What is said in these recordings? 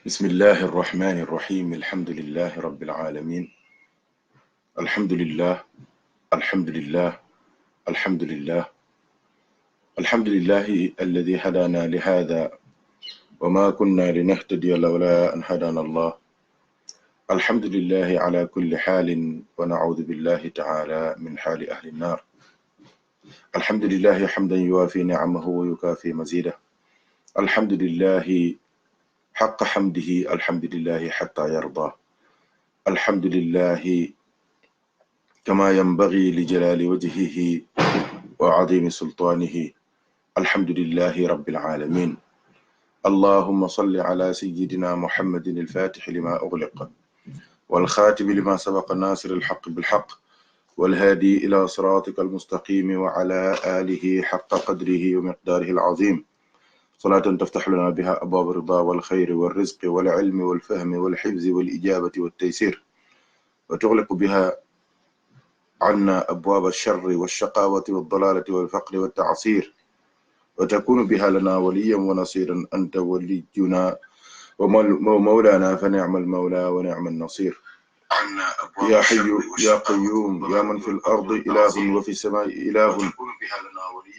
بسم الله الرحمن الرحيم الحمد لله رب العالمين الحمد لله الحمد لله الحمد لله الحمد لله الذي هدانا لهذا وما كنا لنهتدي لولا أن هدانا الله الحمد لله على كل حال ونعوذ بالله تعالى من حال أهل النار الحمد لله حمدا يوافي نعمه ويكافي مزيده الحمد لله حق حمده الحمد لله حتى يرضى الحمد لله كما ينبغي لجلال وجهه وعظيم سلطانه الحمد لله رب العالمين اللهم صل على سيدنا محمد الفاتح لما أغلق والخاتم لما سبق الناصر الحق بالحق والهادي إلى صراطك المستقيم وعلى آله حق قدره ومقداره العظيم صلاة تفتح لنا بها أبواب الرضا والخير والرزق والعلم والفهم والحفظ والإجابة والتيسير وتغلق بها عنا أبواب الشر والشقاوة والضلالة والفقر والتعصير وتكون بها لنا وليا ونصيرا أنت ولينا ومولانا فنعم المولى ونعم النصير يا حي يا قيوم يا من في الأرض إله وفي السماء إله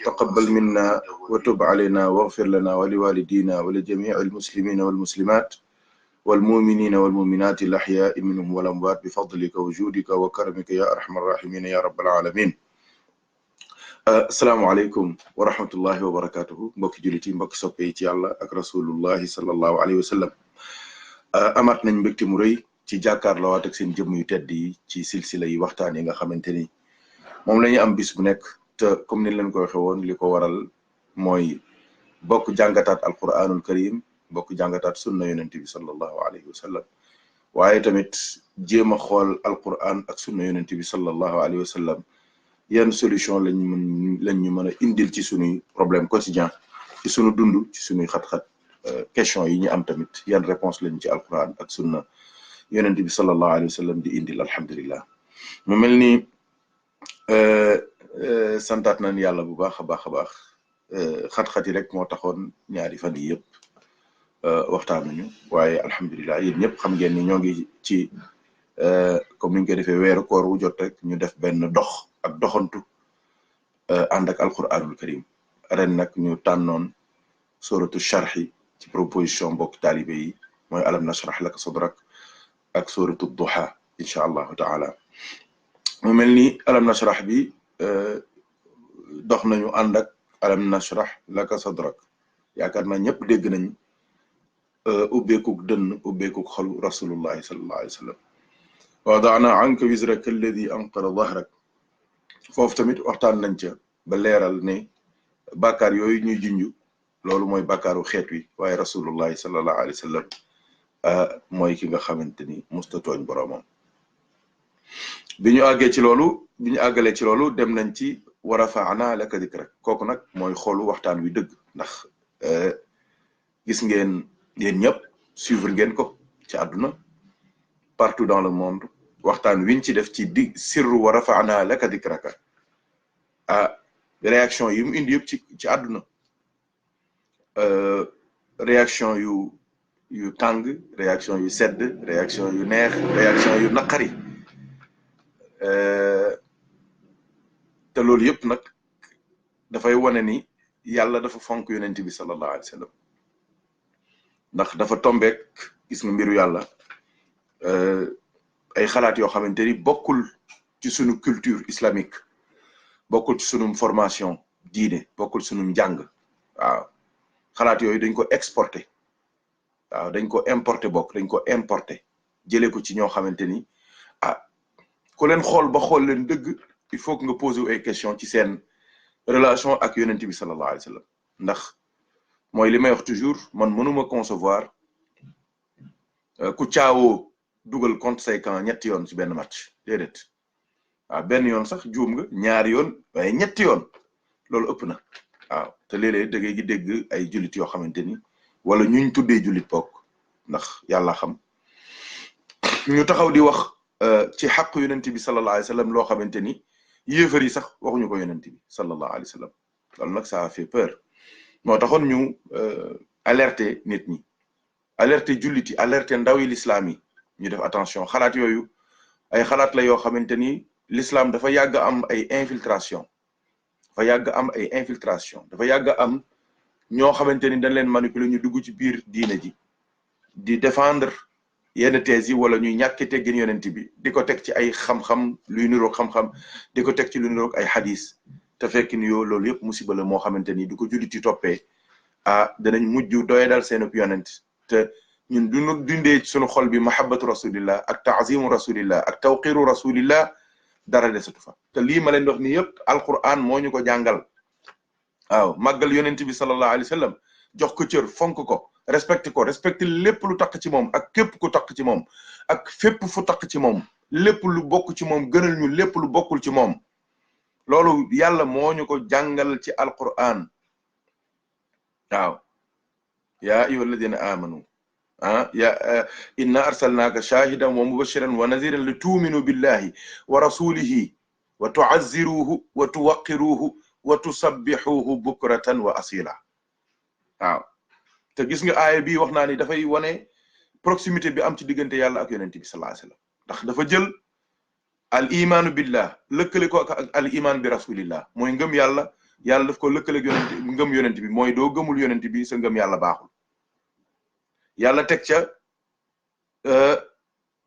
تقبل منا وتب علينا واغفر لنا ولوالدينا ولجميع المسلمين والمسلمات والمؤمنين والمؤمنات الأحياء منهم والأموات بفضلك وجودك وكرمك يا أرحم الراحمين يا رب العالمين. السلام عليكم ورحمة الله وبركاته. mbokki jullit yi mbokki soppe yi ci Yàlla ak rasulullahi sallallahu alayhi wa sallam. amaat nañ mbégte mu rëy ci jàkkaarloo ak seen jëmm yu tedd yi ci silsila yi waxtaan yi nga xamante ni moom la ñuy am bis bu nekk te comme ni leen ko waxee woon li ko waral mooy bokk jàngataat alquranul karim bokk jàngataat sunna yonent bi sallallahu alayhi wa sallam waaye tamit jéem a xool alquran ak sunna yonent bi sallallahu alayhi wa sallam yan solution lañ ñu mën a indil ci suñuy problème quotidien ci suñu dund ci suñuy xat-xat question yi ñu am tamit yan réponse lañ ci alquran ak sunna yonent bi sallallahu alayhi wa sallam di indil alhamdulillah. mu mel ni santaat nañ yàlla bu baax a baax a baax xat-xat yi rek moo taxoon ñaari fan yi yëpp waxtaanuñu waaye alhamdulilah yéen ñëpp xam ngeen ni ñoo ngi ci comme ni ñu koy defee weeru koor wu jot rek ñu def benn dox ak doxantu ànd ak alquranul karim ren nag ñu tànnoon suratu sharhi ci proposition mbokk taalibe yi mooy alam nashrah laka sadrak ak suratu duha incha allahu taala. mu mel ni alam nashrah bi dox nañu ànd ak alam nashrah laka sadrak yaakaar naa ñëpp dégg nañ ubbeekuk dënn ubbeekuk xolu rasulullahi sallallahu alayhi wa sallam wa wada'na anka wizraka alladi anqara dahrak foofu tamit waxtaan nañ ca ba leeral ne bàkkaar yooyu ñuy junj loolu mooy bàkkaaru xeet wi waaye rasulullahi sallallahu alayhi wa sallam mooy ki nga xamante ni musta tooñ boroomam. bi ñu àggee ci loolu bi ñu àggalee ci loolu dem nañ ci wa rafa'na laka dikrak kooku nag mooy xoolu waxtaan wi dëgg ndax gis ngeen yéen ñëpp suivre ngeen ko ci àdduna partout dans le monde waxtaan wiñ ci def ci di sirru wa rafa'na laka dikraka réaction yi mu indi yëpp ci àdduna réaction yu tàng réaction yu sedd réaction yu neex réaction yu naqari te loolu yëpp nag dafay wane ni yàlla dafa fonk yonent bi sallallahu alayhi wa sallam ndax dafa tombeek gis nga mbiru yàlla ay xalaat yoo xamante ni bokkul ci sunu culture islamique bokkul ci sunu formation diine bokkul sunu njàng waaw xalaat yooyu dañ ko exporter waaw dañ ko importer bokk dañ ko importer jëlee ko ci ñoo xamante ni ku leen xool ba xool leen dëgg il faut que nga poser ay question ci seen relation ak yonent bi sallallahu alayhi wa sallam ndax mooy li may wax toujours man mënuma concevoir ku caawoo dugal contre say camp ñetti yoon ci benn match déedéet waaw benn yoon sax juum nga ñaari yoon waaye ñetti yoon loolu ëpp na waaw te léeg-léeg da ngay gi dégg ay jullit yoo xamante ni wala ñuñ tuddee jullit bokk ndax yàlla xam ñu taxaw di wax ci xaq yonent bi sallallahu alayhi wa sallam loo xamante ni yéefar yi sax waxuñu ko yonent bi sallallahu alayhi wa sallam loolu nag ça a fait peur moo taxoon ñu alerter nit ñi alerter julliti alerter ndawi l'islam yi ñu def attention xalaat yooyu ay xalaat la yoo xamante ni l'islam dafa yàgg am ay infiltration dafa yàgg am ay infiltration dafa yàgg am ñoo xamante ni dañ leen manipuler ñu dugg ci biir diine ji di défendre yenn thèses yi wala ñuy ñàkk teggin yonent bi di ko teg ci ay xam-xam luy niroog xam-xam di ko teg ci luy niroog ay hadis te fekk ni yoo loolu yëpp musiba la moo xamante ni du ko julliti toppee danañ mujj doye dal seen yonent te ñun duñu dundee suñu xol bi mahabbatu rasulillah ak ta'zimu rasulillah ak tawqiru rasulillah dara desatu fa te lii ma leen wax ni yëpp alquran moo ñu ko jàngal waaw màggal yonent bi sallallahu alayhi wa sallam jox ko cër fonk ko respecté lépp lu takk ci moom ak képp ku takk ci moom ak fépp fu takk ci moom lépp lu bokk ci moom gënal ñu lépp lu bokkul ci moom loolu yàlla moo ñu ko jàngal ci alquran waaw yaa ayyuha alladina amanu inna arsalnaaka shahidan wa mubashiran wa naziran li tu'minu billahi wa rasulihi wa tu'azziruhu wa tuwaqqiruhu wa tusabbihuhu bukratan wa asila waaw te gis nga aaya bi wax naa ni dafay wane proximité bi am ci diggante yàlla ak yonent bi sallallahu alayhi wasallam ndax dafa jël al imaanu billah lëkkale ko ak al iman bi rasulillah mooy ngëm yàlla daf ko lëkkale ak ngëm yonent bi mooy doo gëmul yonent bi sa ngëm yàlla baaxul yàlla teg ca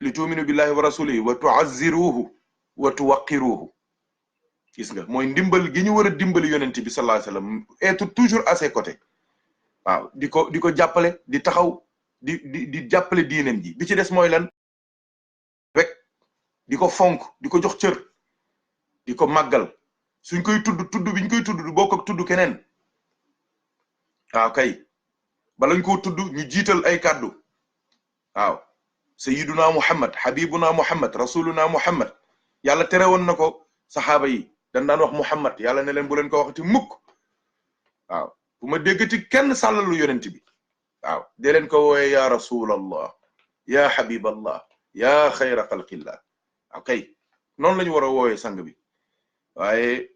li tu'minu billahi wa rasulihi wa tu'azziruhu wa tuwaqqiruhu gis nga mooy ndimbal gi ñu war a dimbali yonent bi sallallahu alayhi wasallam être toujours à ses côtés waaw di ko jàppale di taxaw di jàppale diineem ji bi ci des mooy lan rek di ko fonk di ko jox cër di ko màggal suñ koy tudd biñ koy tudd du bokk ak tudd keneen waaw kay balañ koo tudd ñu jiital ay kàddu waaw sayyiduna muhammad habibuna muhammad rasuluna muhammad yàlla tere woon na ko saxaaba yi dañ daan wax muhammad yàlla ne leen bu leen ko waxati mukk waaw bu ma déggati kenn sàllalu yonent bi waaw dee leen ko wooye ya rasulallah ya habiballah ya xayra xalqillah waaw kay noonu la ñu war a wooyee sang bi waaye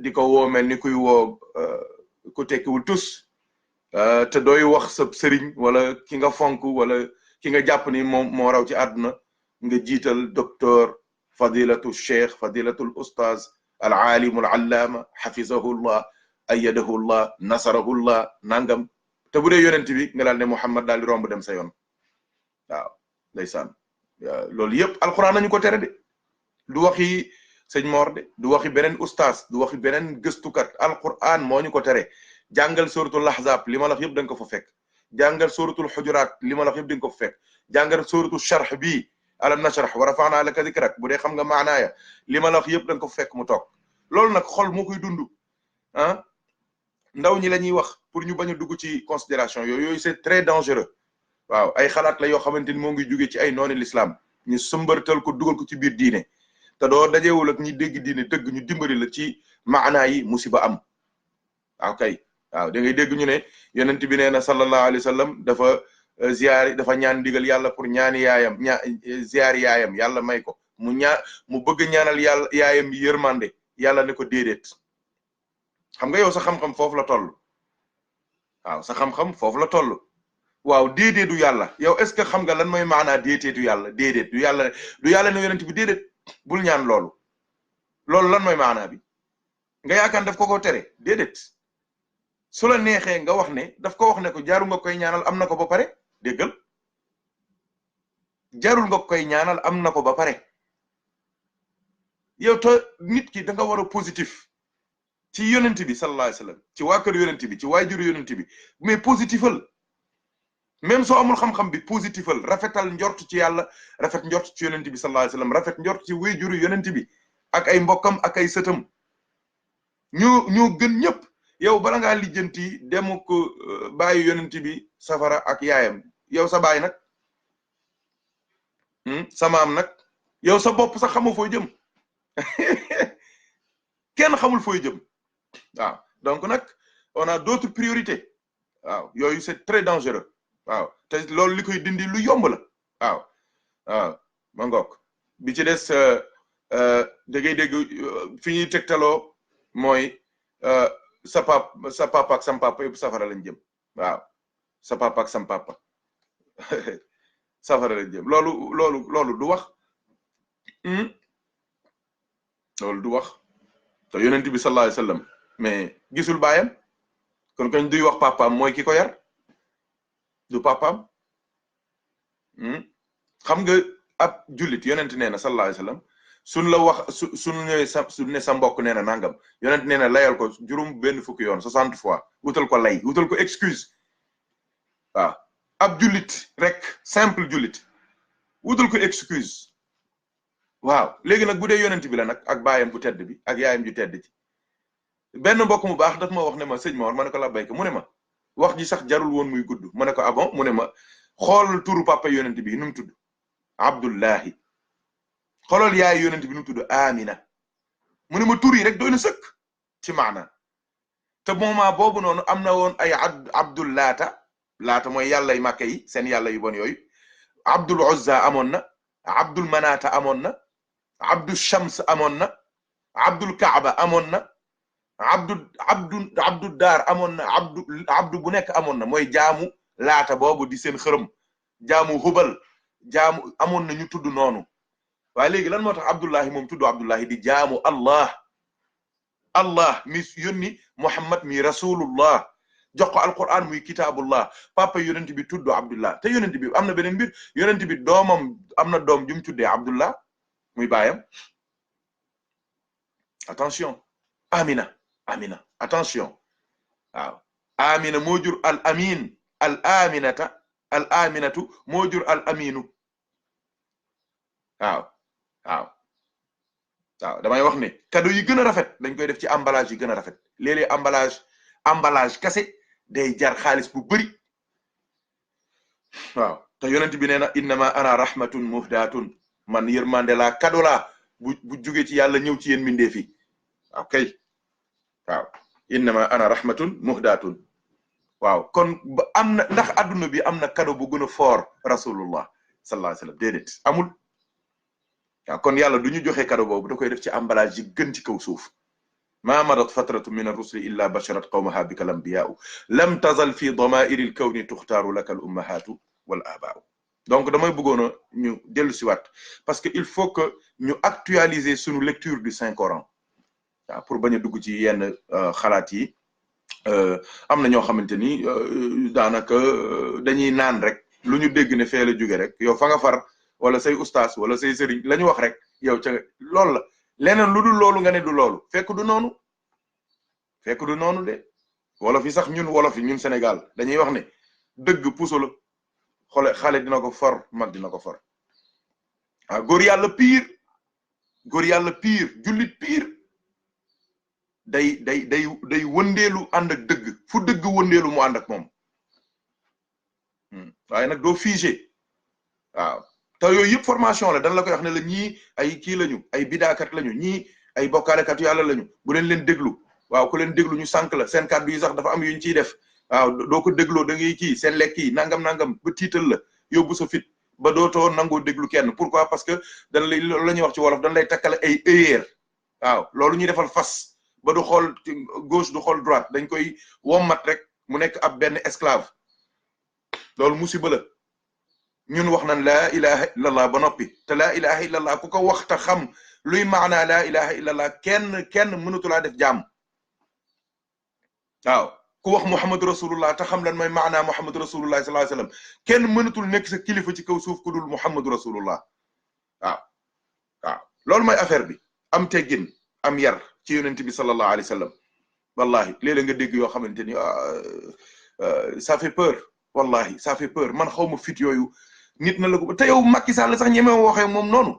di ko woo mel ni kuy woo ku tekkiwul tus te dooy wax sa sëriñ wala ki nga fonk wala ki nga jàpp ni moom moo raw ci àdduna nga jiital docteur fadilatu cheikh fadilatul ustaz al alim al allama hafizahullah ayyadahullah nasarahullah nangam te bu dee yonent bi nga daal ne Muhammad daal di romb dem sa yoon waaw ndeysaan loolu yëpp alquran nañu ko tere de du waxi sëñ Mor de du waxi beneen ustaas du waxi beneen gëstukat alquran moo ñu ko tere jàngal suratul ahzab li ma la wax yëpp da nga ko fa fekk jàngal suratul hujurat li ma la wax yëpp da nga ko fa fekk jàngal suratul sharh bi alam nashrah wa rafa'na laka dhikrak bu dee xam nga maanaaya li ma la wax yëpp da nga ko fa fekk mu toog loolu nag xol moo koy dund ndaw ñi la ñuy wax pour ñu bañ a dugg ci considération yooyu c'est très dangereux waaw ay xalaat la yoo xamante ni moo ngi jóge ci ay nooni l'islam ñu sëmbartal ko dugal ko ci biir diine te doo dajewul ak ñi dégg diine dëgg ñu dimbali la ci maanaa yi musiba am waaw kay waaw da ngay dégg ñu ne yonent bi nee na sallallahu alayhi wa sallam dafa ñaan ndigal yàlla pour ñaani yaayam ziyaar yaayam yàlla may ko mu bëgg ñaanal yàlla yaayam yërmande yàlla ne ko déedéet xam nga yow sa xam-xam foofu la toll waaw sa xam-xam foofu la toll waaw déedéetu yàlla yow est-ce que xam nga lan mooy maanaa déeteetu yàlla déedéet du yàlla ne yonent bi déedéet bul ñaan loolu lan mooy maanaa bi nga yaakaar daf ko tere déedéet su la neexee nga wax ne daf ko wax ne ko jaarul nga koy ñaanal am na ko ba pare déggal jaarul nga koy ñaanal am na ko ba pare yow te nit ki da nga war a positif ci yonent bi sallallahu alayhi wasallam ci waa kër yonent bi ci waajuru yonent bi mais positifal même soo amul xam-xam bi positifal rafetal njort ci yàlla rafet njort ci yonent bi sallallahu alayhi wasallam rafet njort ci waajuru yonent bi ak ay mbokkam ak ay sëtam ñoo gën ñëpp yow bala ngaa lijjanti demu ko bàyyi yonent bi safara ak yaayam yow sa baay nag sa maam nag yow sa bopp sax xamoo fooy jëm kenn xamul fooy jëm waaw donc nag on a d'autres priorités waaw yooyu c'est très dangereux waaw te loolu li koy dindi lu yomb la waaw ma ngoog bi ci des da ngay dégg fi ñuy tegtaloo mooy sa papa ak sam papa yëpp safara lañ jëm waaw sa papa ak sam papa safara lañ jëm loolu du wax loolu du wax te yonent bi sallallahu alayhi wasallam mais gisul baayam kon kañ duy wax papaam mooy ki ko yar du papaam xam nga ab jullit yonent nee na sallallahu alayhi wasallam suñ la wax suñ ñëwee su ne sa mbokk nee na nangam yonent nee na layal ko juróom benn fukki yoon 60 fois wutal ko lay wutal ko excuse waaw ab jullit rek simple jullit wutal ko excuse waaw léegi nag bu dee yonent bi la nag ak baayam bu tedd bi ak yaayam ju tedd ci benn mbokk mu baax daf ma wax ne ma sëñ Mor ma ne ko la béykat mu ne ma wax ji sax jarul woon muy gudd ma ne ko ah bon mu ne ma xoolal turu papa yonent bi nu mu tudd Abdullahi xoolal yaay yonent bi nu mu tudd Amina mu ne ma tur yi rek doy na sëkk ci maana te moment boobu noonu am na woon ay Abdul laata mooy yàlla yu Màkka yi seen yàlla yu bon yooyu Abdul Uzza amoon na Abdul Manata amoon na Abdul Shams amoon na Abdul Kaaba amoon na Abdu Daar amoon na Abdu bu nekk amoon na mooy jaamu laata boobu di seen xërëm jaamu Hubal jaamu amoon na ñu tudd noonu waaye léegi lan moo tax Abdullahi moom tudd Abdullahi di jaamu Allah mi yónni Muhammad mi rasulullah jox ko alquran muy kitabullah papa yonent bi tudd Abdullah te yonent bi am na beneen mbir yonent bi doomam am na doom ju mu tuddee Abdullah muy baayam attention Amina attention waaw Amina moo jur al amin al aminatu moo jur al aminu waaw damay wax ne cadeau yi gën a rafet dañ koy def ci emballage yi gën a rafet léeg-léeg emballage kese day jar xaalis bu bëri waaw te yonent bi nee na innama ana rahmatun muhdatun man yërmande laa cadeau laa bu jóge ci yàlla ñëw ci yéen mbindeef yi okay waaw innama ana rahmatun muhdatun waaw kon am na ndax adduna bi am na cadeau bu gën a fort rasulullah sallallahu alayhi wasallam déedéet amul waaw kon yàlla du ñu joxe cadeau boobu da koy def ci emballage yi gën ci kaw suuf ma madat fatratu min ar-rusuli illa basharat qawmaha bika al-anbiya'u lam tazal fi dama'iri al-kawni tuxtaaru laka al-ummahatu wal aba'u donc damay bëggoon a ñu dellu si waat parce que il faut que ñu actualiser sunu lecture du Saint Coran waaw pour bañ a dugg ci yenn xalaat yi am na ñoo xamante ni daanaka dañuy naan rek lu ñu dégg ne fee la jóge rek yow fa nga far wala say ustaas wala say sëriñ la ñu wax rek yow ca loolu la leneen lu dul loolu nga ne du loolu fekk du noonu de wolof yi sax ñun wolof yi ñun Sénégal dañuy wax ne dëgg puso la xale dina ko for mag dina ko for ah góor yàlla pire jullit pire day wëndeelu ànd ak dëgg fu dëgg wëndeelu mu ànd ak moom waaye nag doo figé waaw te yooyu yëpp formation la dañ la koy wax ne la ñii ay kii lañu ay bidaakat lañu ñii ay bokkaalekat yàlla lañu bu leen déglu waaw ku leen déglu ñu sànq la seen kàddu yi sax dafa am yuñ ciy def waaw doo ko dégloo da ngay kii seen lekk yi nangam ba tiital la yóbbu sa fit ba dootoo nangoo déglu kenn pourquoi parce que dañ lay loolu la ñuy wax ci wolof dañ lay takkale ay œillères waaw loolu ñuy defal fas ba du xool gauche du xool droite dañ koy wommat rek mu nekk ab benn esclave loolu musiba la ñun wax nañ laa ilaha illallah ba noppi te laa ilaha illallah ku ko wax te xam luy maanaa laa ilaha illallah kenn mënatu laa def jaam waaw ku wax muhammadu rasulullah te xam lan mooy maanaa muhammadu rasulullah sallallahu alayhi wasallam kenn mënatul nekk sa kilifa ci kaw suuf ku dul muhammadu rasulullah waaw loolu mooy affaire bi am teggin am yar ci yonent bi sallallahu alayhi wasallam wallahi léeg-léeg nga dégg yoo xamante ni ça fait peur wallahi ça fait peur man xaw ma fit yooyu nit na la ko te yow Macky Sall sax ñemewoo waxee moom noonu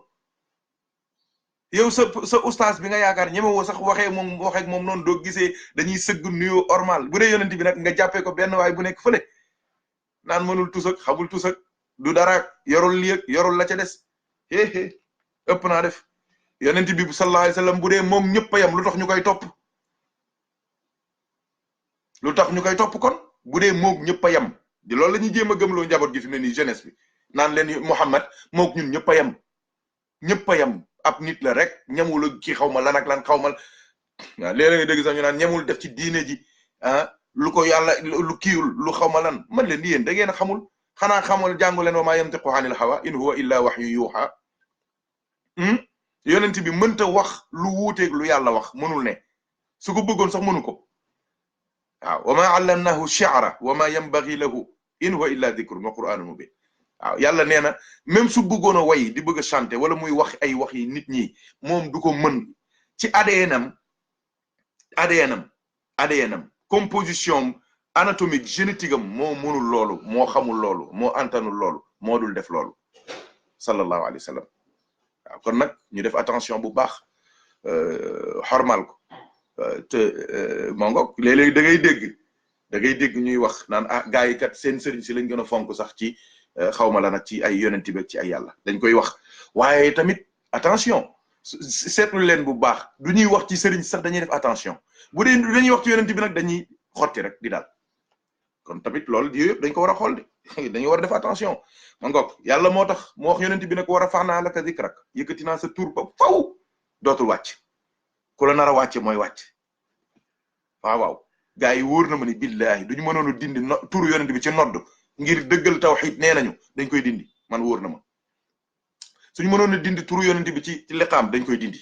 yow sa ustaas bi nga yaakaar ñemewoo sax waxee moom noonu doo gisee dañuy sëgg nuyoo normal bu dee yonent bi nag nga jàppee ko benn waay bu nekk fële naan mënul tusak xamul tusak du dara yorul lii yorul la ca des ëpp naa def yonent bi sallallahu alayhi wasallam bu dee moom ñëpp a yam lu tax ñu koy topp kon bu dee moom ñëpp a yam di loolu la ñuy jéem a gëmloo njaboot gi fi mu ne nii jeunesse bi naan leen Muhammad mook ñun ñëpp a yam ab nit la rek ñemul ki xaw ma lan ak lan xaw ma waaw léeg-léeg nga dégg sax ñu naan ñemul def ci diine ji lu ko yàlla lu kiiwul lu xaw ma lan man leen di yéen da ngeen a xamul xanaa xamul jàngu leen wa maa yantiqu anil hawa in huwa illa wahyu yuha yonent bi mënta wax lu wuuteeg lu yàlla wax mënul ne su ko bëggoon sax mënu ko waaw wa maa allamnahu shi'ra wa maa yanbaghi lahu in huwa illa dhikrun wa qur'anun mubin waaw yàlla nee na même su bëggoon a way di bëgg a chanter wala muy wax ay wax yi nit ñi moom du ko mën ci ADN-am composition anatomique génétique am moo mënul loolu moo xamul loolu moo antanul loolu moo dul def loolu sallallahu alayhi wa sallam waaw kon nag ñu def attention bu baax xormal ko te moo ngoog léeg-léeg da ngay dégg ñuy wax naan ah gars yi kat seen sëriñ si lañ gën a fonk sax ci xawma la nag ci ay yonent bi ci ay yàlla dañ koy wax waaye tamit attention seetlu leen bu baax du ñuy wax ci sëriñ sax dañuy def attention bu dee dañuy wax ci yonent bi nag dañuy xotti rek di daal kon tamit loolu yooyu yëpp dañ ko war a xool de dañu war a def attention ma ngoog yàlla moo tax moo wax yonent bi nag war a faxnaa laka zikrak yëkkati naa sa tur ba faw dootul wàcc ku la nar a wàcce mooy wàcc waaw gars yi wóor na ma ni billahi duñu mënoon a dindi turu yonent bi ci nodd ngir dëggal tawhid nee nañu dañ koy dindi man wóor na ma suñu mënoon a dindi turu yonent bi ci liqaam dañ koy dindi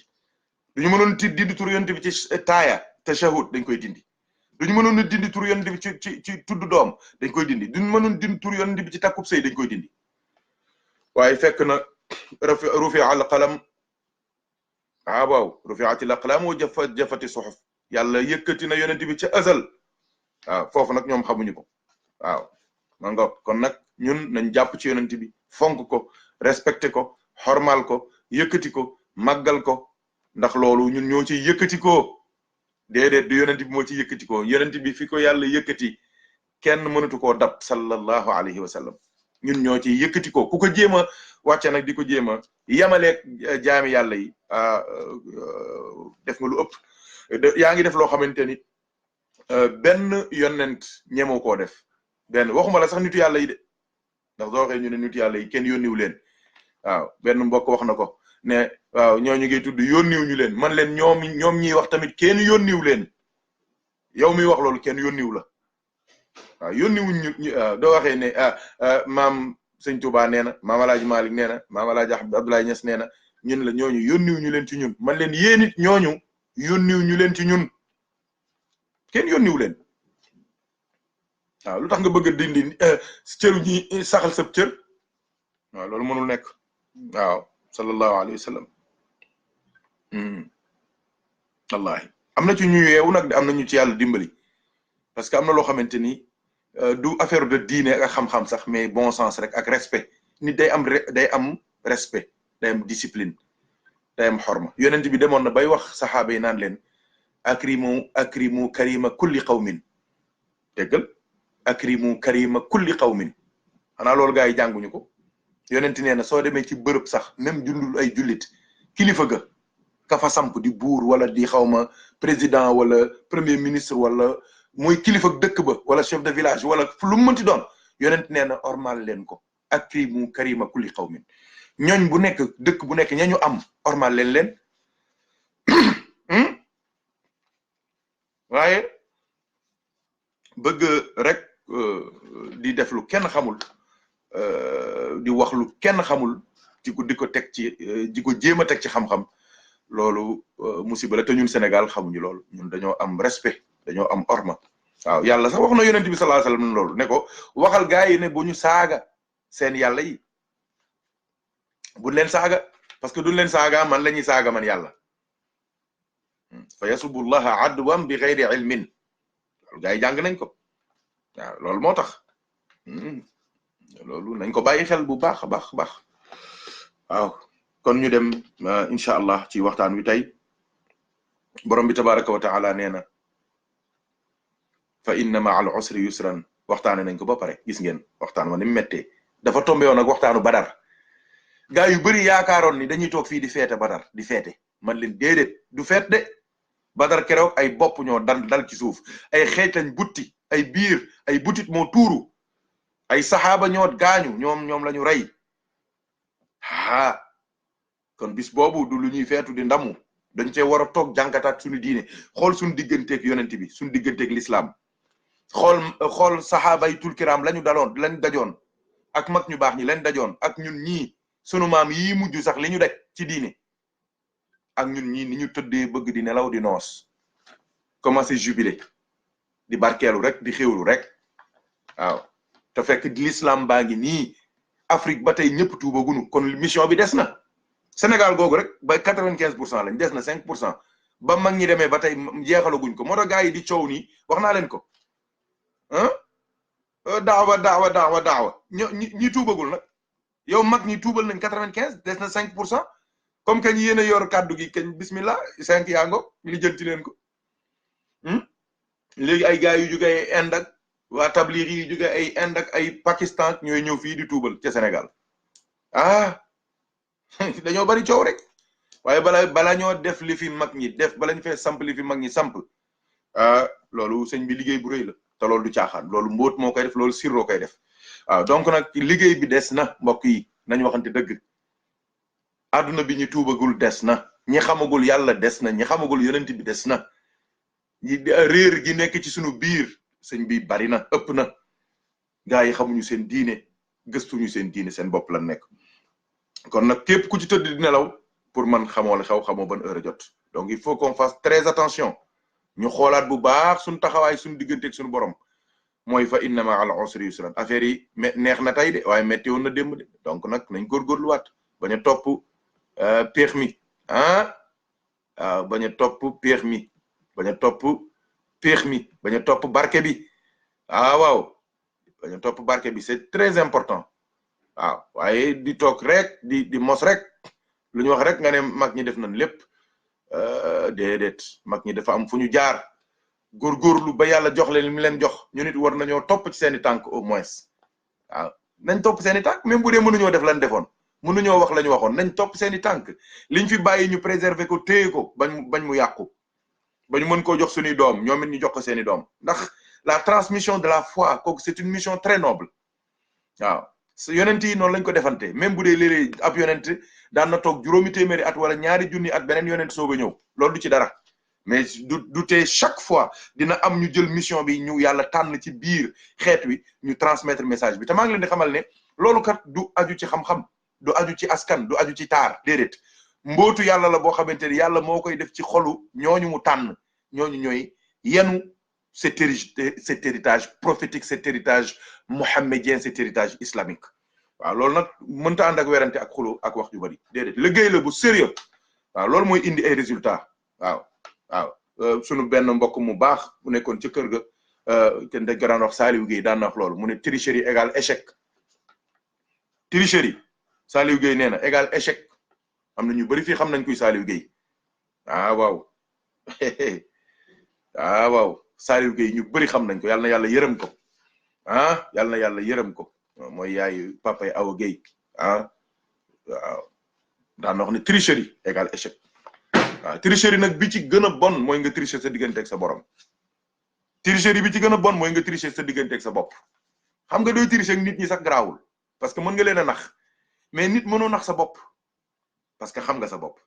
duñu mënoon a dindi turu yonent bi ci taaya tashahhud dañ koy dindi duñu mënoon a dindi turu yonent bi ci tudd doom dañ koy dindi duñu mënoon dindi turu yonent bi ci takkub sëy dañ koy dindi waaye fekk na rufi'a al-qalam waaw rufi'ati al-aqlam wa jaffati suhuf yàlla yëkkati na yonent bi ci azal waaw foofu nag ñoom xamuñu ko waaw man nga kon nag ñun nañ jàpp ci yonent bi fonk ko respecté ko xormal ko yëkkati ko màggal ko ndax loolu ñun ñoo ci yëkkati ko déedéet du yonent bi moo ci yëkkati ko yonent bi fi ko yàlla yëkkati kenn mënatu koo dab sallallahu alayhi wa sallam ñun ñoo ci yëkkati ko ku ko jéem a wàcce nag di ko jéem a yamaleeg jaami yàlla yi def nga lu ëpp yaa ngi def loo xamante ni benn yonent ñemoo koo def benn waxuma la sax nitu yàlla yi de ndax soo waxee ñu ne nitu yàlla yi kenn yónniwu leen waaw benn mbokk wax na ko ne waaw ñooñu ngay tudd yónniwu ñu leen man leen ñoom ñiy wax tamit kenn yónniwu leen yow miy wax loolu kenn yónniwu la waaw yónniwuñ ñu doo waxee ne maam sëñ Touba nee na maam Alaaji Malik nee na maam Alaaji Abdoulaye Niass nee na ñun la ñooñu yónniwu ñu leen ci ñun man leen yéen it ñooñu yónniwu ñu leen ci ñun kenn yónniwu leen waaw lu tax nga bëgg a dindi cëru ñi saxal sab cër waaw loolu mënul nekk waaw sallallahu alayhi wa sallam wallahi am na ci ñu yeewu nag am na ñu ci yàlla dimbali parce que am na loo xamante ni du affaire de diine ak xam-xam sax mais bon sens rek ak respect nit day am respect day am discipline day am xorma yonent bi demoon na bay wax saxaaba yi naan leen akrimu karima kulli qawmin déggal akrimu karima kulli qawmin xanaa loolu gaa yi jànguñu ko yonent nee na soo demee ci bërëb sax même jundul ay jullit kilifa ga ka fa samp di buur wala di xawma président wala premier ministre wala muy kilifa dëkk ba wala chef de village wala lu mu mënti doon yonent nee na ormal leen ko akrimu karima kulli qawmin ñooñ bu nekk dëkk bu nekk ñañu am ormal leen waaye bëgg rek di def lu kenn xamul di wax lu kenn xamul di ko teg ci di ko jéem a teg ci xam-xam loolu musiba la te ñun Sénégal xamuñu loolu ñun dañoo am respect dañoo am orma waaw yàlla sax wax na yonent bi sallallahu alayhi wasallam loolu ne ko waxal gaa yi ne bu ñu saaga seen yàlla yi buñ leen saaga parce que duñ leen saaga man la ñuy saaga man yàlla fa yasubullaha adwan bi ghayri ilmin loolu gaa yi jàng nañ ko waaw loolu moo tax loolu nañ ko bàyyi xel bu baax a baax baax waaw kon ñu dem incha allah ci waxtaan wi tey borom bi tabaraka wa taala nee na fa inna ma'al usri yusran waxtaane nañ ko ba pare gis ngeen waxtaan wa ni mu méttee dafa tombé woon ak waxtaanu badar gaa yu bëri yaakaaroon ni dañuy toog fii di feete badar di feete man leen déedéet du feet de badar keroog ay bopp ñoo dal ci suuf ay xeej lañ butti ay biir ay butit moo tuuru ay saxaaba ñoo gaañu ñoom lañu rey kon bis boobu du lu ñuy feetu di ndamu dañ cee war a toog jànkataat suñu diine xool suñu digganteeg yonent bi suñu digganteeg l'islam xool saxaaba yi tul kiram lañu dajoon ak mag ñu baax ñi leen dajoon ak ñun ñii sunu maam yi mujj sax li ñu daj ci diine ak ñun ñii ni ñu tëddee bëgg di nelaw di noos commencé jubilé di barkeelu rek di xéwlu rek waaw te fekk l'islam baa ngi nii Afrique ba tey ñëpp tuubagunu kon mission bi des na Sénégal googu rek ba 95% lañ des na 5% ba mag ñi demee ba tey jeexalaguñ ko moo tax gars yi di coow nii wax naa leen ko daawa ñi tuubagul nag yow mag ñi tuubal nañ 95 des na 5% comme que ñi yéen a yor kàddu gi kañ bismillah 5 yaa ngo li jënti leen ko léegi ay gars yu jóge ay Inde ak waa tablir yi jóge ay Inde ak ay Pakistan ñooy ñëw fii di tuubal ca Sénégal dañoo bari coow rek waaye bala ñoo def li fi mag ñi def bala ñu fee samp li fi mag ñi samp loolu sëñ bi liggéey bu rëy la te loolu du caaxaan loolu mbóot moo koy def loolu sirroo koy def waaw donc nag liggéey bi des na mbokk yi nañ waxante dëgg adduna bi ñu tuubagul des na ñi xamagul yàlla des na ñi xamagul yonent bi des na réer gi nekk ci sunu biir sëñ bi bari na ëpp na gaa yi xamuñu seen diine gëstuñu seen diine seen bopp la nekk kon nag képp ku ci tëdd di nelaw pour man xamoo la xew xamoo ban heure a jot donc il faut qu'on fasse très attention ñu xoolaat bu baax suñu taxawaay suñu digganteeg suñu borom mooy fa inna ma al usri yusran affaire yi neex na tey de waaye metti woon na démb de donc nag nañ góorgóorluwaat bañ a topp péex mi bañ a topp péex mi bañ a topp péex mi bañ a topp barke bi waaw bañ a topp barke bi c'est très important waaw waaye di toog rek di mos rek lu ñu wax rek nga ne mag ñi def nañ lépp déedéet mag ñi dafa am fu ñu jaar góorgóorlu ba yàlla jox leen li mu leen jox ñu nit war nañoo topp ci seeni tànk au moins waaw nañ topp seeni tànk même bu dee mënuñoo def lan defoon mënuñoo wax la ñu waxoon nañ topp seeni tànk liñ fi bàyyi ñu préserver ko téye ko bañ mu yàqu ba ñu mën koo jox suñuy doom ñoom it ñu jox ko seeni doom ndax la transmission de la foi kooku c'est une mission très noble waaw yonent yi noonu lañ ko defante même bu dee léeg-léeg ab yonent daan na toog juróomi téeméeri at wala ñaari junni at beneen yonent soog a ñëw loolu du ci dara mais du tee chaque fois dina am ñu jël mission bi ñu yàlla tànn ci biir xeet wi ñu transmettre message bi te maa ngi leen di xamal ne loolu kat du aju ci xam-xam du aju ci askan du aju ci taar déedéet mbootu yàlla la boo xamante ni yàlla moo koy def ci xolu ñooñu mu tànn ñooñu ñooy yenu cet héritage prophétique cet héritage mohammedien cet héritage islamique waaw loolu nag mënta ànd ak werante ak xulo ak wax ju bari déedéet liggéey la bu sérieux waaw loolu mooy indi ay résultats waaw sunu benn mbokk mu baax bu nekkoon ci kër ga te dañ ko daan wax Saliou Gueye daan na wax loolu mu ne tricherie égale échec tricherie Saliou Gueye nee na égale échec am na ñu bari fii xam nañ kuy Saliou Gueye waaw Saliou Gueye ñu bari xam nañ ko yàlla na yàlla yërëm ko yàlla na yàlla yërëm ko mooy yaay papa yi Awa Gueye waaw daan na wax ne tricherie égale échec waaw tricherie nag bi ci gën a bon mooy nga tricher sa diggante ak sa borom tricherie bi ci gën a bon mooy nga tricher sa diggante ak sa bopp xam nga dooy tricher ak nit ñi sax garaawul parce que mën nga leen a nax mais nit mënoo nax sa bopp parce que xam nga sa bopp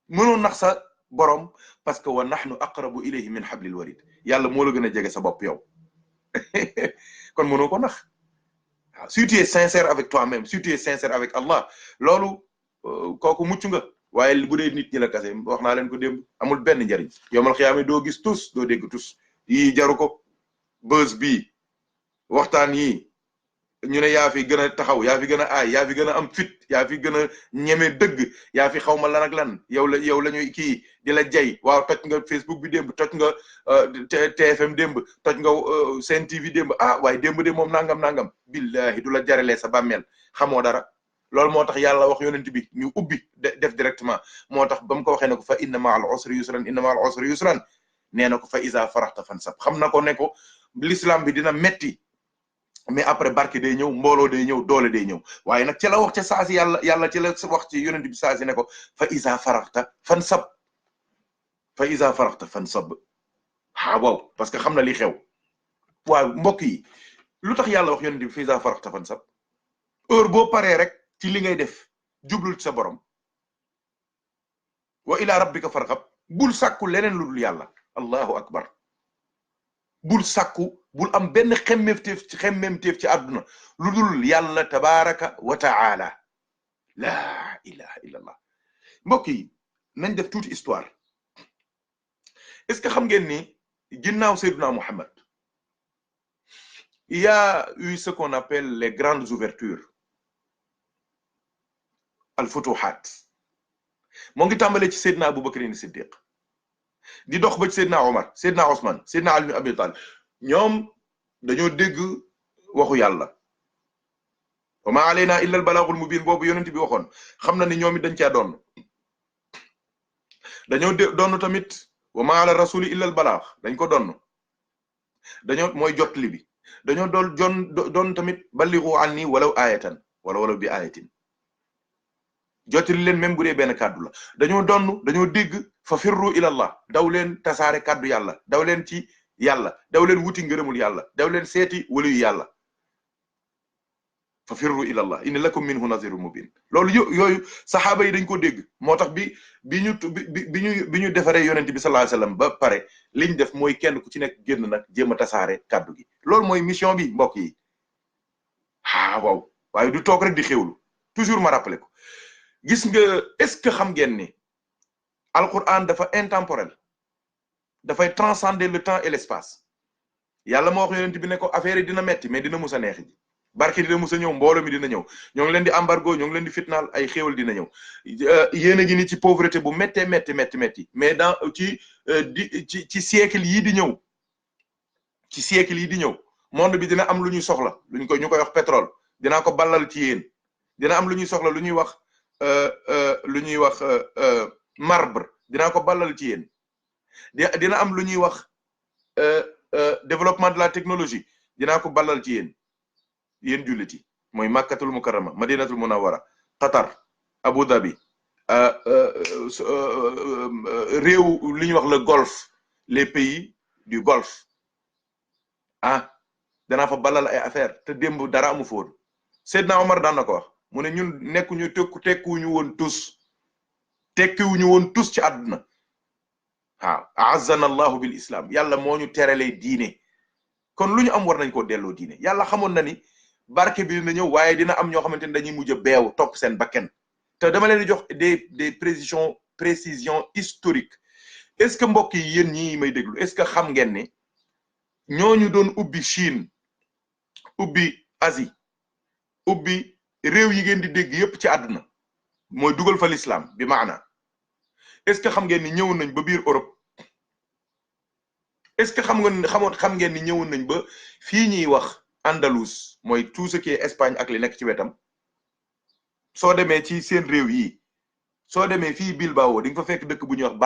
mënoo nax sa borom parce que wa nahnu aqrabu ilayhi min hablil warid yàlla moo la gën a jege sa bopp yow kon mënoo ko nax waaw si tu es sincère avec toi-même si tu es sincère avec Allah loolu kooku mucc nga waaye bu dee nit ñi la kase wax naa leen ko démb amul benn njariñ yowmal xiyaama doo gis tus doo dégg tus yii jaru ko bës bii waxtaan yi ñu ne yaa fi gën a taxaw yaa fi gën a aay yaa fi gën a am fit yaa fi gën a ñeme dëgg yaa fi xaw ma lan ak lan yow la ñuy kii di la jay waaw toj nga Facebook bi démb toj nga TFM démb toj nga Sen TV démb waaye démb de moom nangam billahi du la jaralee sa bàmmeel xamoo dara loolu moo tax yàlla wax yonent bi ñu ubbi def directement moo tax ba mu ko waxee ne ko fa inna ma'al usri yusran inna ma'al usri yusran nee na ko fa iza faraxta fansab xam na ko ne ko l'islam bi dina metti mais après barke day ñëw mbooloo day ñëw doole day ñëw waaye nag ci la wax ca saasi yàlla ci la wax ci yonent bi saasi ne ko fa iza faraxta fansab fa iza faraxta fansab waaw parce que xam na li xew waaw mbokk yi lu tax yàlla wax yonent bi fa iza faraxta fansab heure boo paree rek ci li ngay def jublul ci sa borom wa ila rabbika farxab bul sàkku leneen lu dul yàlla allahu akbar bul sàkku bul am benn xemmemteef ci àdduna lu dul yàlla tabaraka wa taala. laa ilaha illa allah. mbokk yi nañ def tuuti histoire. est-ce que xam ngeen ni ginnaaw Seydina Muhammad il y a eu ce qu'on appelle les grandes ouvertures al futuhat moo ngi tàmbalee ci Seydina Aboubacar ni Siddiq di dox ba ci Seydina Omar, Seydina Ousmane, Seydina Ali ibn Abi Talib. ñoom dañoo dégg waxu yàlla. wa ma alayna illa al balagul mubin boobu yonent bi waxoon xam na ni ñoom it dañ caa doon. dañoo doon tamit wa ma ala rasuli illa al balag dañ ko doon. dañoo mooy jottali bi. dañoo doon tamit ballighu anni walaw ayatan walaw bi ayatin. jottali leen même bu dee benn kàddu la. dañoo dégg fa firru ila allah daw leen tasaare kàddu yàlla daw leen ci yàlla daw leen wuti ngërëmul yàlla daw leen seeti waliyu yàlla. fa firru ila allah inni lakum minhu nazirun mubin. loolu yooyu saxaaba yi dañ ko dégg moo tax bi ñu defaree yonent bi sallallahu alayhi wasallam ba pare liñ def mooy kenn ku ci nekk génn nag jéem a tasaare kàddu gi. loolu mooy mission bi mbokk yi. waaw waaye du toog rek di xewlu toujours ma rappelé ko. gis nga est-ce que xam ngeen ni alquran dafa intemporel dafay transcender le temps et l'espace. yàlla moo wax yonent bi ne ko affaire yi dina metti mais dina musa neex ji. barke dina musa ñëw mbooloo mi dina ñëw ñoo ngi leen di embargo ñoo ngi leen di fitnaal ay xéewal dina ñëw. yéen a ngi ni ci pauvreté bu méttee métti mais dans ci siècle yii di ñëw ci siècle yi di ñëw monde bi dina am lu ñuy soxla ñu koy wax pétrole dinaa ko ballal ci yéen. dina am lu ñuy soxla lu ñuy wax marbre dinaa ko ballal ci yéen. dina am lu ñuy wax développement de la technologie dinaa ko ballal ci yéen jullit yi mooy Makkatul Mukarrama, Madinatul Munawwara, Qatar, Abu Dhabi, réew li ñuy wax le Golfe, les pays du Golfe. danaa fa balal ay affaire te démb dara amu foon. Seydina Omar daan na ko wax mu ne ñun nekkuñu tekkiwuñu woon tus ci àdduna. waaw a'azzana allahu bil islam yàlla moo ñu teralee diine kon lu ñu am war nañ koo delloo diine. yàlla xamoon na ni barke bi dina ñëw waaye dina am ñoo xamante ni dañuy mujj a beew topp seen bakken. te dama leen di jox des précisions historiques. est-ce que mbokk yi yéen ñii may déglu est-ce que xam ngeen ne ñooñu doon ubbi Chine ubbi Asie ubbi réew yi ngeen di dégg yépp ci àdduna mooy dugal fa l'islam bi maana est-ce que xam ngeen ni ñëwoon nañ ba biir Europe? est-ce que xam ngeen ni ñëwoon nañ ba fii ñuy wax Andalous mooy tout ce qui est Espagne ak li nekk ci wetam? soo demee ci seen réew yi soo demee fii Bilbao di nga fa fekk dëkk bu ñuy wax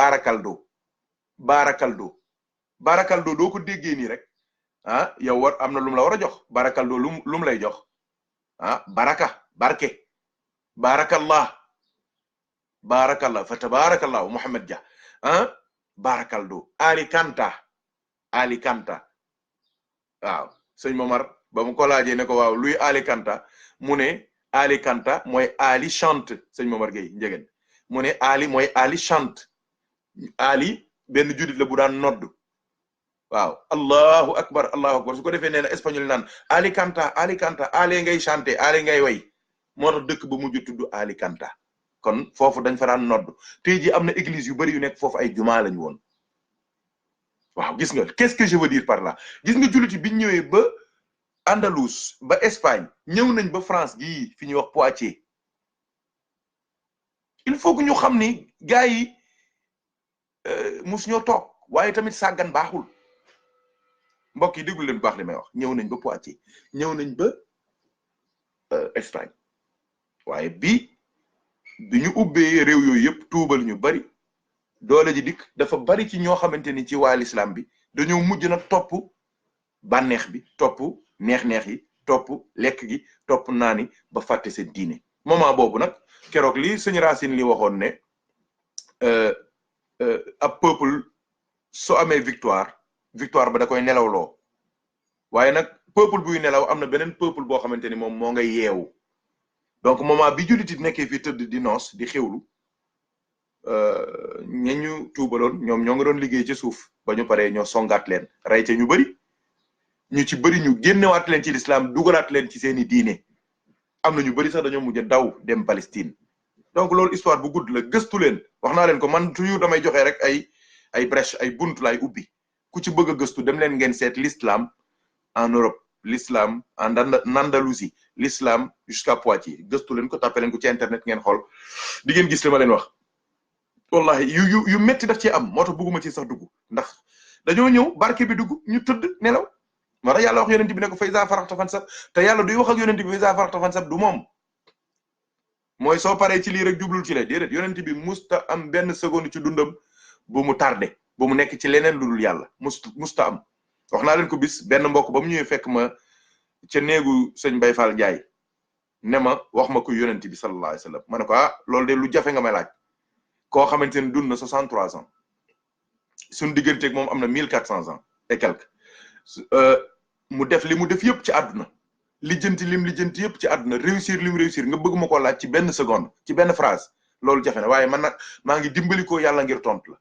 Barakaldo doo ko déggee nii rek yow war am na lu mu la war a jox. Barakaldo lu mu lay jox barke barakallah fa tabarakallahu Mohamed Dia Barakaldo Alicanta waaw sëñ Momar ba mu ko laajee ne ko waaw luy Alicanta mu ne Alicanta mooy Ali chante. sëñ Momar Gueye njegen mu ne Ali mooy Ali chante. Ali benn juddit la bu daan nodd. waaw allahu akbar su ko defee nee na espagnol naan Alicanta ale ngay chanter ale ngay way moo tax dëkk ba mujj tudd Alicanta. kon foofu dañ fa daan nodd. tey ji am na église yu bari yu nekk foofu ay jumaa lañu woon. waaw gis nga qu'est-ce que je veux dire par là? gis nga julliti biñ ñëwee ba Andalous ba Espagne ñëw nañ ba France gii fi ñuy wax Poitiers. il faut que ñu xam ni gars yi mus ñoo toog waaye tamit sàggan baaxul. mbokk yi déglu leen bu baax li may wax. ñëw nañ ba Poitiers ñëw nañ ba Espagne waaye bi ñu ubbee réew yooyu yëpp tuubal ñu bari doole ji dikk dafa bari ci ñoo xamante ni ci waa l'islam bi dañoo mujj nag topp bànneex bi topp neex-neex yi topp lekk gi topp naani ba fàtte seen diine. moment boobu nag keroog li sëñ Racine li waxoon ne ab peuple soo amee victoire ba da koy nelawloo waaye nag peuple buy nelaw am na beneen peuple boo xamante ni moom moo ngay yeewu. donc moment bi julliti nekkee fi tëdd di noos di xewlu ñañu tuubaloon ñoom ñoo nga doon liggéey ci suuf ba ñu paree ñoo songaat leen rey ca ñu bari ñu ci bëri ñu génnewaat leen ci l'islam dugalaat leen ci seeni diine am na ñu bëri sax dañoo mujj daw dem Palestine. donc loolu histoire bu gudd la gëstu leen wax naa leen ko man toujours damay joxe rek ay brèche ay buntu laay ubbi ku ci bëgg a gëstu dem leen ngeen seet l'islam en Europe l'islam en Andalousie l'islam jusqu'à Poitiers gëstu leen ko tapé leen ko ci internet ngeen xool di ngeen gis li ma leen wax wallahi yu metti daf ci am moo tax bëgguma ci sax dugg ndax dañoo ñëw barke bi dugg ñu tëdd nelaw moo tax yàlla wax yonent bi ne ko fa iza faraghta fansab te yàlla duy wax ak yonent bi fa iza faraghta fansab du moom mooy soo paree ci lii rek jublul ci lay déedéet yonent bi musta am benn seconde ci dundam bu mu tardé bu mu nekk ci leneen lu dul yàlla musta am wax naa leen ko bis benn mbokk ba mu ñëwee fekk ma ca néegu sëñ Mbaye Fall Ndiaye ne ma wax ma ko yonent bi sallallahu alayhi wasallam ma ne ko loolu de lu jafe nga may laaj koo xamante ne dund na 63 ans suñu digganteeg moom am na 1400 ans et quelques mu def li mu def yëpp ci àdduna lijjanti lijjanti yëpp ci àdduna réussir réussir nga bëgg ma koo laaj ci benn seconde ci benn phrase loolu jafe na waaye man nag maa ngi dimbali ko yàlla ngir tontu la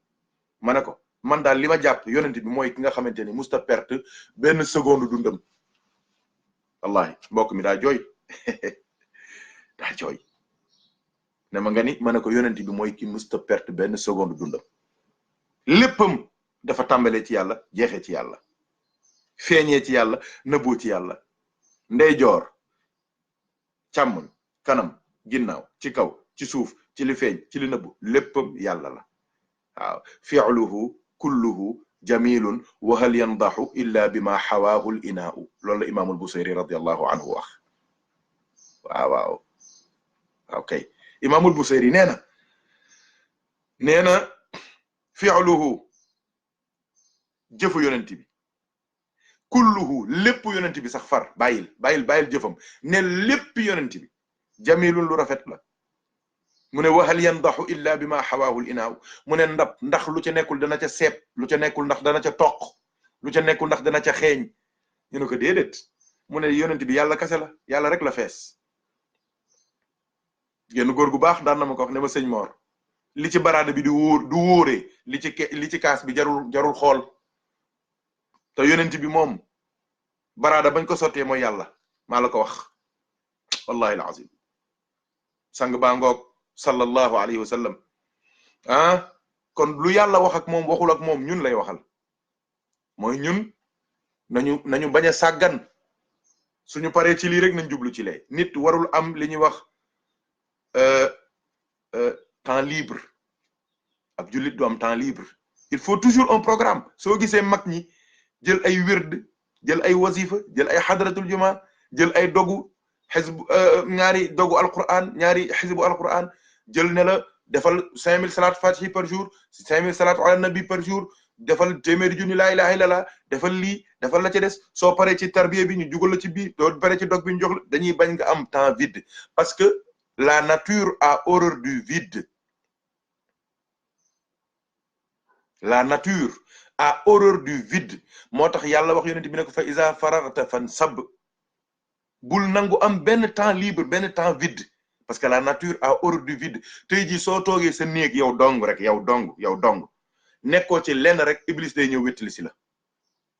ma ne ko man daal li ma jàpp yonent bi mooy ki nga xamante ni musta perte benn seconde dundam wallahi mbokk mi daa jooy daa jooy ne ma nga ni ma ne ko yonent bi mooy ki musta perte benn seconde dundam léppam dafa tàmbalee ci yàlla jeexee ci yàlla feeñee ci yàlla nëbboo ci yàlla ndeyjoor càmmoñ kanam ginnaaw ci kaw ci suuf ci li feeñ ci li nëbbu léppam yàlla la waaw fi'luhu kulluhu jamilun wa hal yandahu illa bima xawaahu l inaau loolu la imaamul Busayri radiyallahu anhu wax waaw kay imaamul Busayri nee na fi'luhu jëfu yonent bi kulluhu lépp yonent bi sax far bàyyil jëfam ne lépp yonent bi jamilun lu rafet la mu ne wa hal yandahu illa bima xawaahu l inaaw mu ne ndax lu ca nekkul dana ca seeb lu ca nekkul ndax dana ca toq lu ca nekkul ndax dana ca xeeñ ñu ne ko déedéet mu ne yonent bi yàlla kase la yàlla rek la fees genn góor gu baax daan na ma ko wax ne ma sëñ Mor li ci baraada bi du wóoree li ci kaas bi jarul xool te yonent bi moom baraada bañ ko sottee mooy yàlla maa la ko wax wallahi alazim sang baa ngoog sallallahu alayhi wa sallam kon lu yàlla wax ak moom waxul ak moom ñun lay waxal mooy ñun nañu bañ a sàggan suñu paree ci lii rek nañ jublu ci lee nit warul am li ñuy wax temps libre ab jullit du am temps libre il faut toujours un programme soo gisee mag ñi jël ay wird jël ay wasifa jël ay xadratul juma jël ay dogu xisb ñaari dogu alquran ñaari xisbu alquran jël ne la defal 5000 salaat fatihi par jour 5000 salaatu ala nabi par jour defal téeméeri junni laa ilaha illallah defal lii defal la ca des soo paree ci tarbiya bi ñu jugal la ci biir doo paree ci dog bi ñu jox la dañuy bañ nga am temps vide parce que la nature a horreur du vide la nature a horreur du vide moo tax yàlla wax yonent bi ne ko fa iza faraghta fansab bul nangu am benn temps libre benn temps vide parce que la nature a horreur du vide tey jii soo toogee sa néeg yow dong rek yow dong nekkoo ci lenn rek iblis day ñëw wéttali si la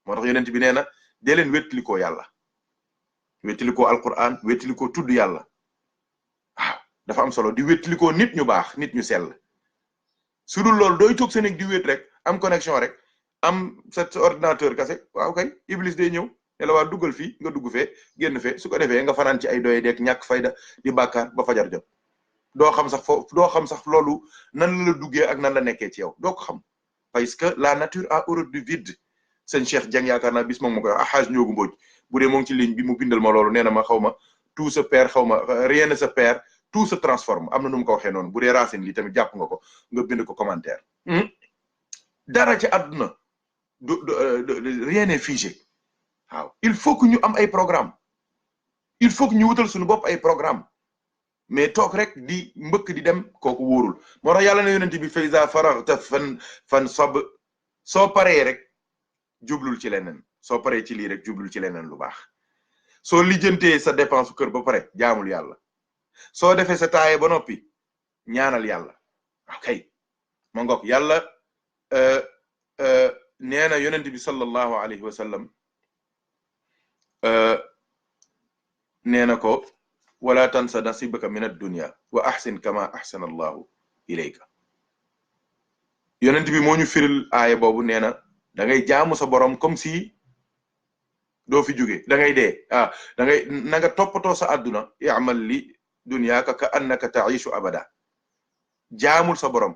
moo tax yonent bi nee na dee leen wéttalikoo yàlla wéttalikoo alquran wéttalikoo tudd yàlla waaw dafa am solo di wéttalikoo nit ñu baax nit ñu sell su dul loolu dooy toog sa néeg di wét rek am connexion rek am sa ordinateur kase waaw kay iblis day ñëw ne la waa duggal fii nga dugg fee génn fee su ko defee nga fanaan ci ay doye deeg ñàkk fayda di bàkkaar ba fajar jot doo xam sax loolu nan la duggee ak nan la nekkee ci yow doo ko xam parce que la nature a horreur du vide sëñ Cheikh Dieng yaakaar naa bis moom ma koy wax xaaj Ndiogu Mbodj bu dee moo ngi ci ligne bi mu bindal ma loolu nee na ma xaw ma tout se perd xaw ma rien ne se perd tout se transforme am na nu mu ko waxee noonu bu dee racine li tamit jàpp nga ko nga bind ko commentaire dara ci àdduna rien n'est figé waaw il faut que ñu am ay programme il faut que ñu wutal suñu bopp ay programme mais toog rek di mbëkk di dem kooku wóorul moo tax yàlla na yonent bi fa iza faraghta fansab soo paree rek jublul ci leneen soo paree ci lii rek jublul ci leneen lu baax soo lijjantee sa dépense kër ba pare jaamul yàlla soo defee sa taaye ba noppi ñaanal yàlla okay ma ngoog yàlla nee na yonent bi sallallahu alayhi wa sallam nee na ko wala tansa nasibaka min ad-dunya wa ahsin kama ahsana allahu ilayka. yonent bi moo ñu firil aaya boobu nee na da ngay jaamu sa borom comme si doo fi jóge da ngay dee da ngay na nga toppatoo sa àdduna i'mal li dunyaaka ka annaka ta'ishu abada. jaamul sa borom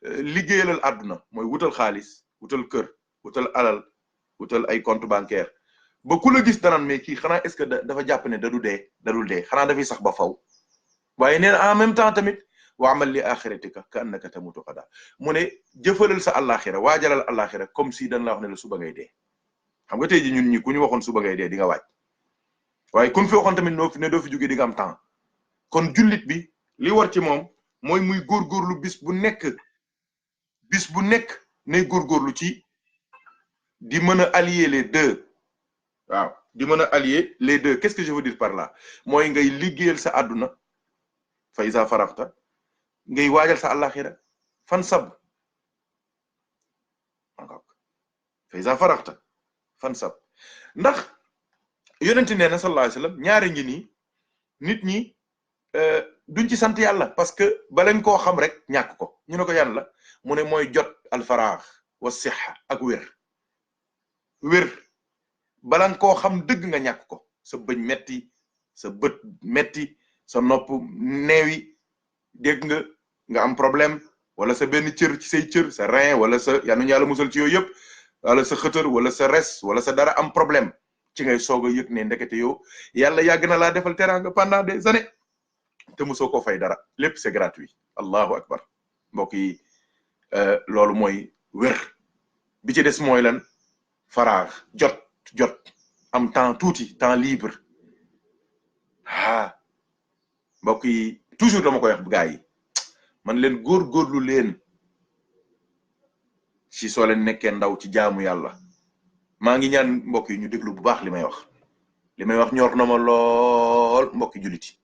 liggéeyalal àdduna mooy wutal xaalis wutal kër wutal alal wutal ay compte bancaire ba ku la gis danaan mais kii xanaa est-ce que dafa jàpp ne dadul dee xanaa dafay sax ba faw. waaye nee na en même temps tamit wa'mal li axiratika ka annaka tamutu qada mu ne jëfalal sa àllaaxira waajalal àllaaxira comme si dañ la wax ne la suba ngay dee. xam nga tey ji ñun ñi ku ñu waxoon suba ngay dee di nga waaj waaye kun fi waxoon tamit ne doo fi jógee di nga am temps. kon jullit bi li war ci moom mooy muy góorgóorlu bis bu nekk ne góorgóorlu ci di mën a allier les deux. waaw di mën a allier les deux. qu'est-ce que je veux dire par là mooy ngay liggéeyal sa àdduna fa iza faraxta ngay waajal sa àllaxira fansab fa iza faraxta fansab. ndax yonent nee na sallallahu alayhi wasallam ñaare ngi nii nit ñi duñ ci sant yàlla parce que balañ koo xam rek ñàkk ko. ñu ne ko yan la mu ne mooy jot alfaraax wa siha ak wér balan koo xam dëgg nga ñàkk ko. sa bëñ metti sa bët metti sa nopp neewi dégg nga am problème wala sa benn cër ci say cër sa rein wala sa yanu yàlla musal ci yooyu yëpp wala sa xëtër wala sa res wala sa dara am problème ci ngay soog a yëg ne ndekete yow yàlla yàgg na laa defal teraanga pendant des années te mosoo koo fay dara lépp c'est gratuit. allahu akbar mbokk yi loolu mooy wér. bi ci des mooy lan faraax jot am temps tuuti temps libre mbokk yi toujours dama koy wax gaa yi man leen góorgóorlu leen ci soo leen nekkee ndaw ci jaamu yàlla. maa ngi ñaan mbokk yi ñu déglu bu baax li may wax ñor na ma lool mbokki jullit yi.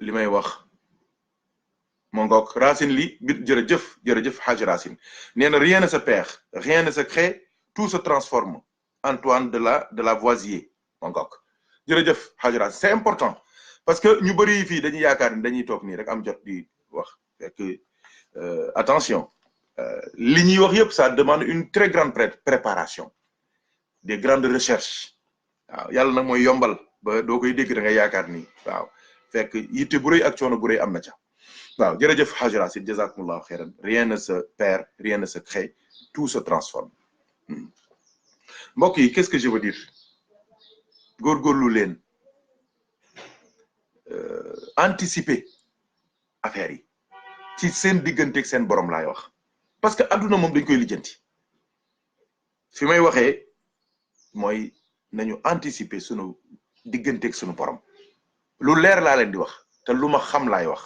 li may wax moo ngoog Racine li bi jërëjëf Hadj Racine nee na rien ne se perd rien ne se crée tout se transforme. Antoine de Lavoisier moo ngoog jërëjëf Hadj Racine c'est important parce que ñu bëri fii dañuy yaakaar ni dañuy toog nii rek am jot di wax fekk attention li ñuy wax yëpp ça demande une très grande préparation des grandes recherches. waaw yàlla nag mooy yombal ba doo koy dégg da nga yaakaar ni waaw fekk yitte bu rëy ak coono bu rëy am na ca. waaw jërëjëf Hadj Racine jazakumullahu khairan. rien ne se perd rien ne se crée tout se transforme. mbokk yi qu'est-ce que je veux dire góorgóorlu leen anticiper affaire yi ci seen digganteeg seen borom laay wax parce que adduna moom dañ koy lijjanti. fi may waxee mooy nañu anticiper sunu digganteeg sunu borom. lu leer laa leen di wax te lu ma xam laay wax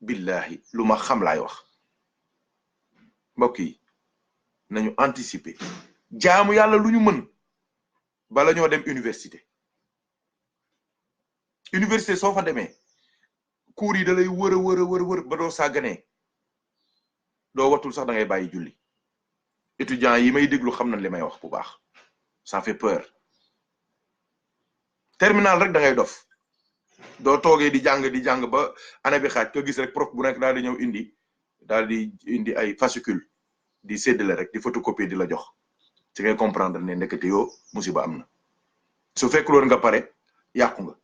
billahi lu ma xam laay wax. mbokk yi nañu anticiper jaamu yàlla lu ñu mën bala ñoo dem université soo fa demee cours yi da lay wër ba doo sàgganee doo watul sax da ngay bàyyi julli. étudiants yi may déglu xam nañ li may wax bu baax ça fait peur. terminal rek da ngay dof doo toogee di jàng ba année bi xaaj ko gis rek prof bu nekk daal di ñëw indi ay fascicule di séddale rek di photocopier di la jox ci ngay comprendre ne ndekete yoo musiba am na. su fekk loolu nga pare yàqu nga.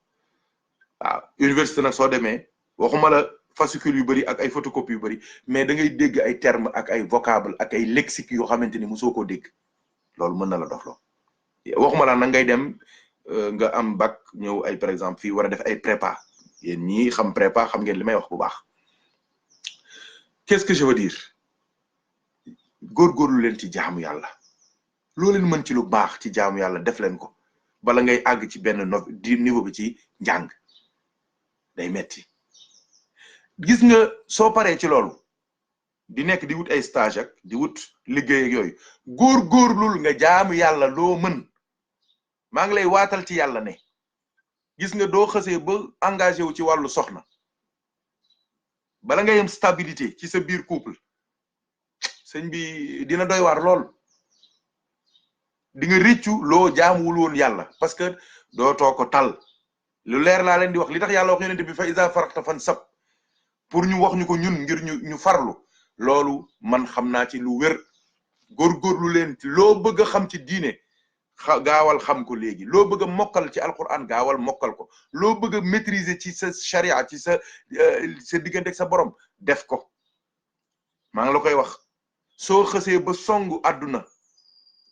waaw université nag soo demee waxuma la fascicule yu bëri ak ay photocopie yu bëri mais da ngay dégg ay terme ak ay vocable ak ay lexique yoo xamante ni mosoo koo dégg. loolu mën na la dox loo waxuma la nag ngay dem nga am bac ñëw ay par exemple fii war a def ay prépa yéen ñii xam prépa xam ngeen li may wax bu baax. qu'est-ce que je veux dire góorgóorlu leen ci jaamu yàlla loo leen mën ci lu baax ci jaamu yàlla def leen ko bala ngay àgg ci benn niveau bi ci njàng day metti. gis nga soo paree ci loolu di nekk di wut ay stage ak di wut liggéey ak yooyu góorgóorlul nga jaamu yàlla loo mën. maa ngi lay waatal ci yàlla ne gis nga doo xësee ba engagé wu ci wàllu soxna bala ngay am stabilité ci sa biir couple sëñ bi dina doy waar lool di nga réccu loo jaamuwul woon yàlla parce que dootoo ko tal lu leer laa leen di wax li tax yàlla wax yonent bi fa iza faraxta fansab pour ñu wax ñu ko ñun ngir ñu farlu loolu man xam naa ci lu wér góorgóorlu leen ci loo bëgg a xam ci diine gaawal xam ko léegi loo bëgg a mokkal ci alquran gaawal mokkal ko loo bëgg a maîtriser ci sa charia ci sa diggante ak sa borom def ko maa ngi la koy wax soo xësee ba songu àdduna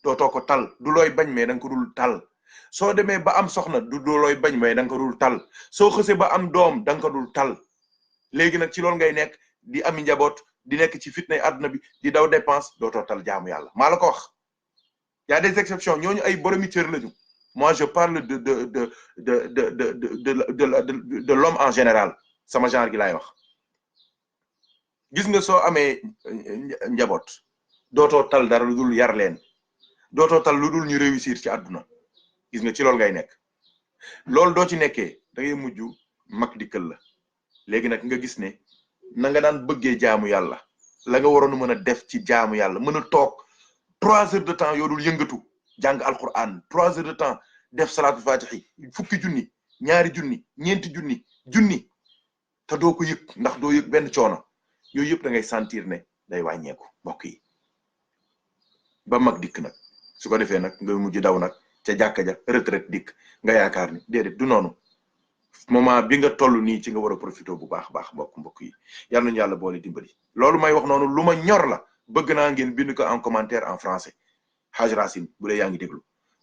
dootoo ko tal du looy bañ mais da nga ko dul tal soo demee ba am soxna du looy bañ mais da nga ko dul tal soo xësee ba am doom da nga ko dul tal léegi nag ci loolu ngay nekk di ami njaboot di nekk ci fitnay àdduna bi di daw dépense dootoo tal jaamu yàlla maa la ko wax. y a des exceptions ñooñu ay boromi cër lañu moi je parle de l'homme en général sama genre gi laay wax gis nga soo amee njaboot dootoo tal dara lu dul yar leen dootoo tal lu dul ñu réussir ci àdduna gis nga ci loolu ngay nekk loolu doo ci nekkee da ngay mujj mag dikkal la léegi nag nga gis ne na nga daan bëggee jaamu yàlla la nga waroon mën a def ci jaamu yàlla mën a toog 3 heures de temps yoo dul yëngatu jàng alquran 3 heures de temps def salatu fatihi fukki junni ñaari junni ñeenti junni te doo ko yëg ndax doo yëg benn coono yooyu yëpp da ngay sentir ne day wàññeeku mbokk yi ba mag dikk nag su ko defee nag nga mujj daw nag ca jàkka ja retraite dikk nga yaakaar ni déedéet du noonu moment bi nga toll nii ci nga war a profité bu baax mbokk yi yal nañu yàlla boole dimbali loolu may wax noonu lu ma ñor la bëgg naa ngeen bind ko en commentaire en français Haj Racine bu dee yaa ngi déglu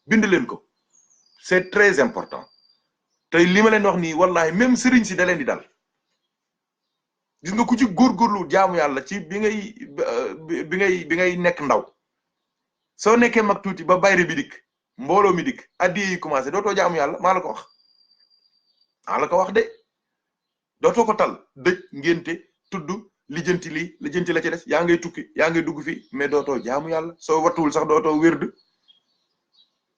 bind leen ko c'est très important tey li ma leen wax nii wallahi même sëriñ si da leen di dal gis nga ku ci góorgóorlu jaamu yàlla ci bi ngay nekk ndaw soo nekkee mag tuuti ba bayre bi dikk mbooloo mi dikk addiye yi commencé dootoo jaamu yàlla maa la ko wax de dootoo ko tal dëj ngénte tudd lijjanti lii lijjanti la ci des yaa ngay tukki yaa ngay dugg fii mais dootoo jaamu yàlla soo wattuwul sax dootoo wérd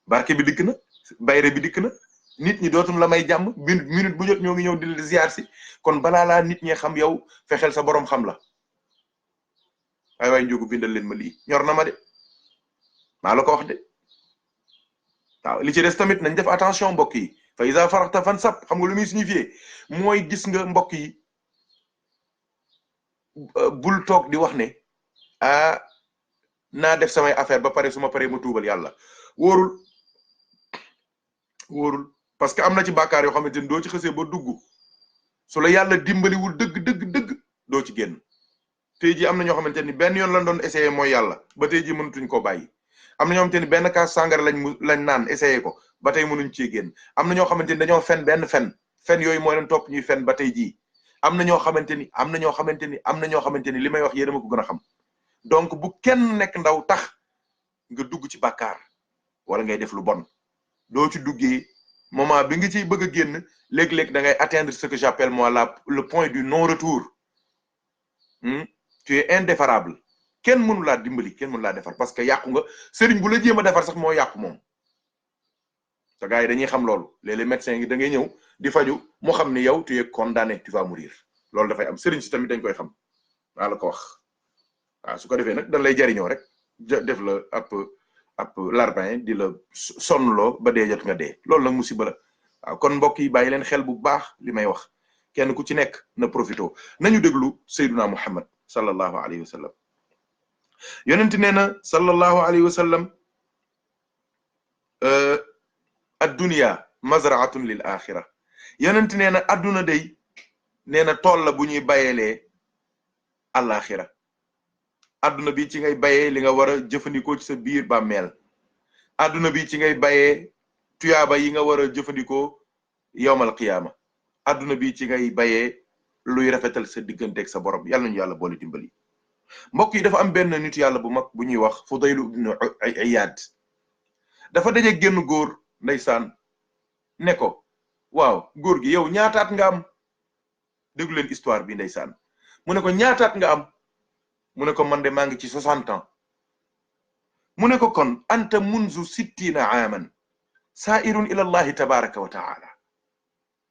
barke bi dikk na bayre bi dikk na nit ñi dootum la may jàmm minute bu jot ñoo ngi ñëw di la ziar si kon balaa laa nit ñi xam yow fexeel sa borom xam la waay njógu bindal leen ma lii ñor na ma de maa la ko wax de waaw li ci des tamit nañ def attention mbokk yi fa iza faraxta fansab xam nga lu muy signifier mooy gis nga mbokk yi bul toog di wax ne naa def samay affaire ba pare su ma paree ma tuubal yàlla wóorul parce que am na ci bàkkaar yoo xamante ni doo ci xësee ba dugg su la yàlla dimbaliwul dëgg doo ci génn tey jii am na ñoo xamante ni benn yoon lañ doon essayer mooy yàlla ba tey jii mënatuñ koo bàyyi am na ñoo xamante ni benn kaas sàngara lañ naan essayer ko ba tey mënuñ cee génn am na ñoo xamante ni dañoo fen benn fen yooyu moo leen topp ñuy fen ba tey jii am na ñoo xamante ni li may wax yéen a ma ko gën a xam donc bu kenn nekk ndaw tax nga dugg ci bàkkaar wala ngay def lu bon doo ci duggee moment bi nga ciy bëgg a génn léeg-léeg da ngay atteindre ce que j'appelle moi le point du non retour tu es indéfarable kenn mënu laa dimbali kenn mënu laa defar parce que yàqu nga sëriñ bu la jéem a defar sax moo yàqu moom te gars yi dañuy xam loolu léeg-léeg médecin yi da ngay ñëw di faju mu xam ni yow tu es condamné tu vas mourir loolu dafay am sëriñ si tamit dañ koy xam waa la ko wax waaw su ko defee nag dañ lay jariñoo rek def la ab larbin di la sonnloo ba dee jot nga dee loolu nag musiba la waaw kon mbokk yi bàyyi leen xel bu baax li may wax kenn ku ci nekk na profito nañu déglu Seyduna Muhammad sallallahu alayhi wa sallam yonent nee na sallallahu alayhi wa sallam ad-dunya mazraatun lil axira yonent nee na adduna day nee na tool la bu ñuy bayeelee alaxira adduna bi ci ngay bayee li nga war a jëfandikoo ci sa biir bàmmeel adduna bi ci ngay bayee tuyaaba yi nga war a jëfandikoo yowmal qiyaama adduna bi ci ngay bayee luy rafetal sa digganteeg sa borom yàlla nañu yàlla boole dimbali mbokk yi dafa am benn nitu yàlla bu mag bu ñuy wax Fudaylu ibn Iyaad dafa daje génn góor ndeysaan ne ko waaw góor gi yow ñaataat nga am déglu leen histoire bi ndeysaan mu ne ko ñaataat nga am mu ne ko man de maa ngi ci 60 ans mu ne ko kon anta munzu 60 aaman saa'irun ila allahi tabaraka wa taala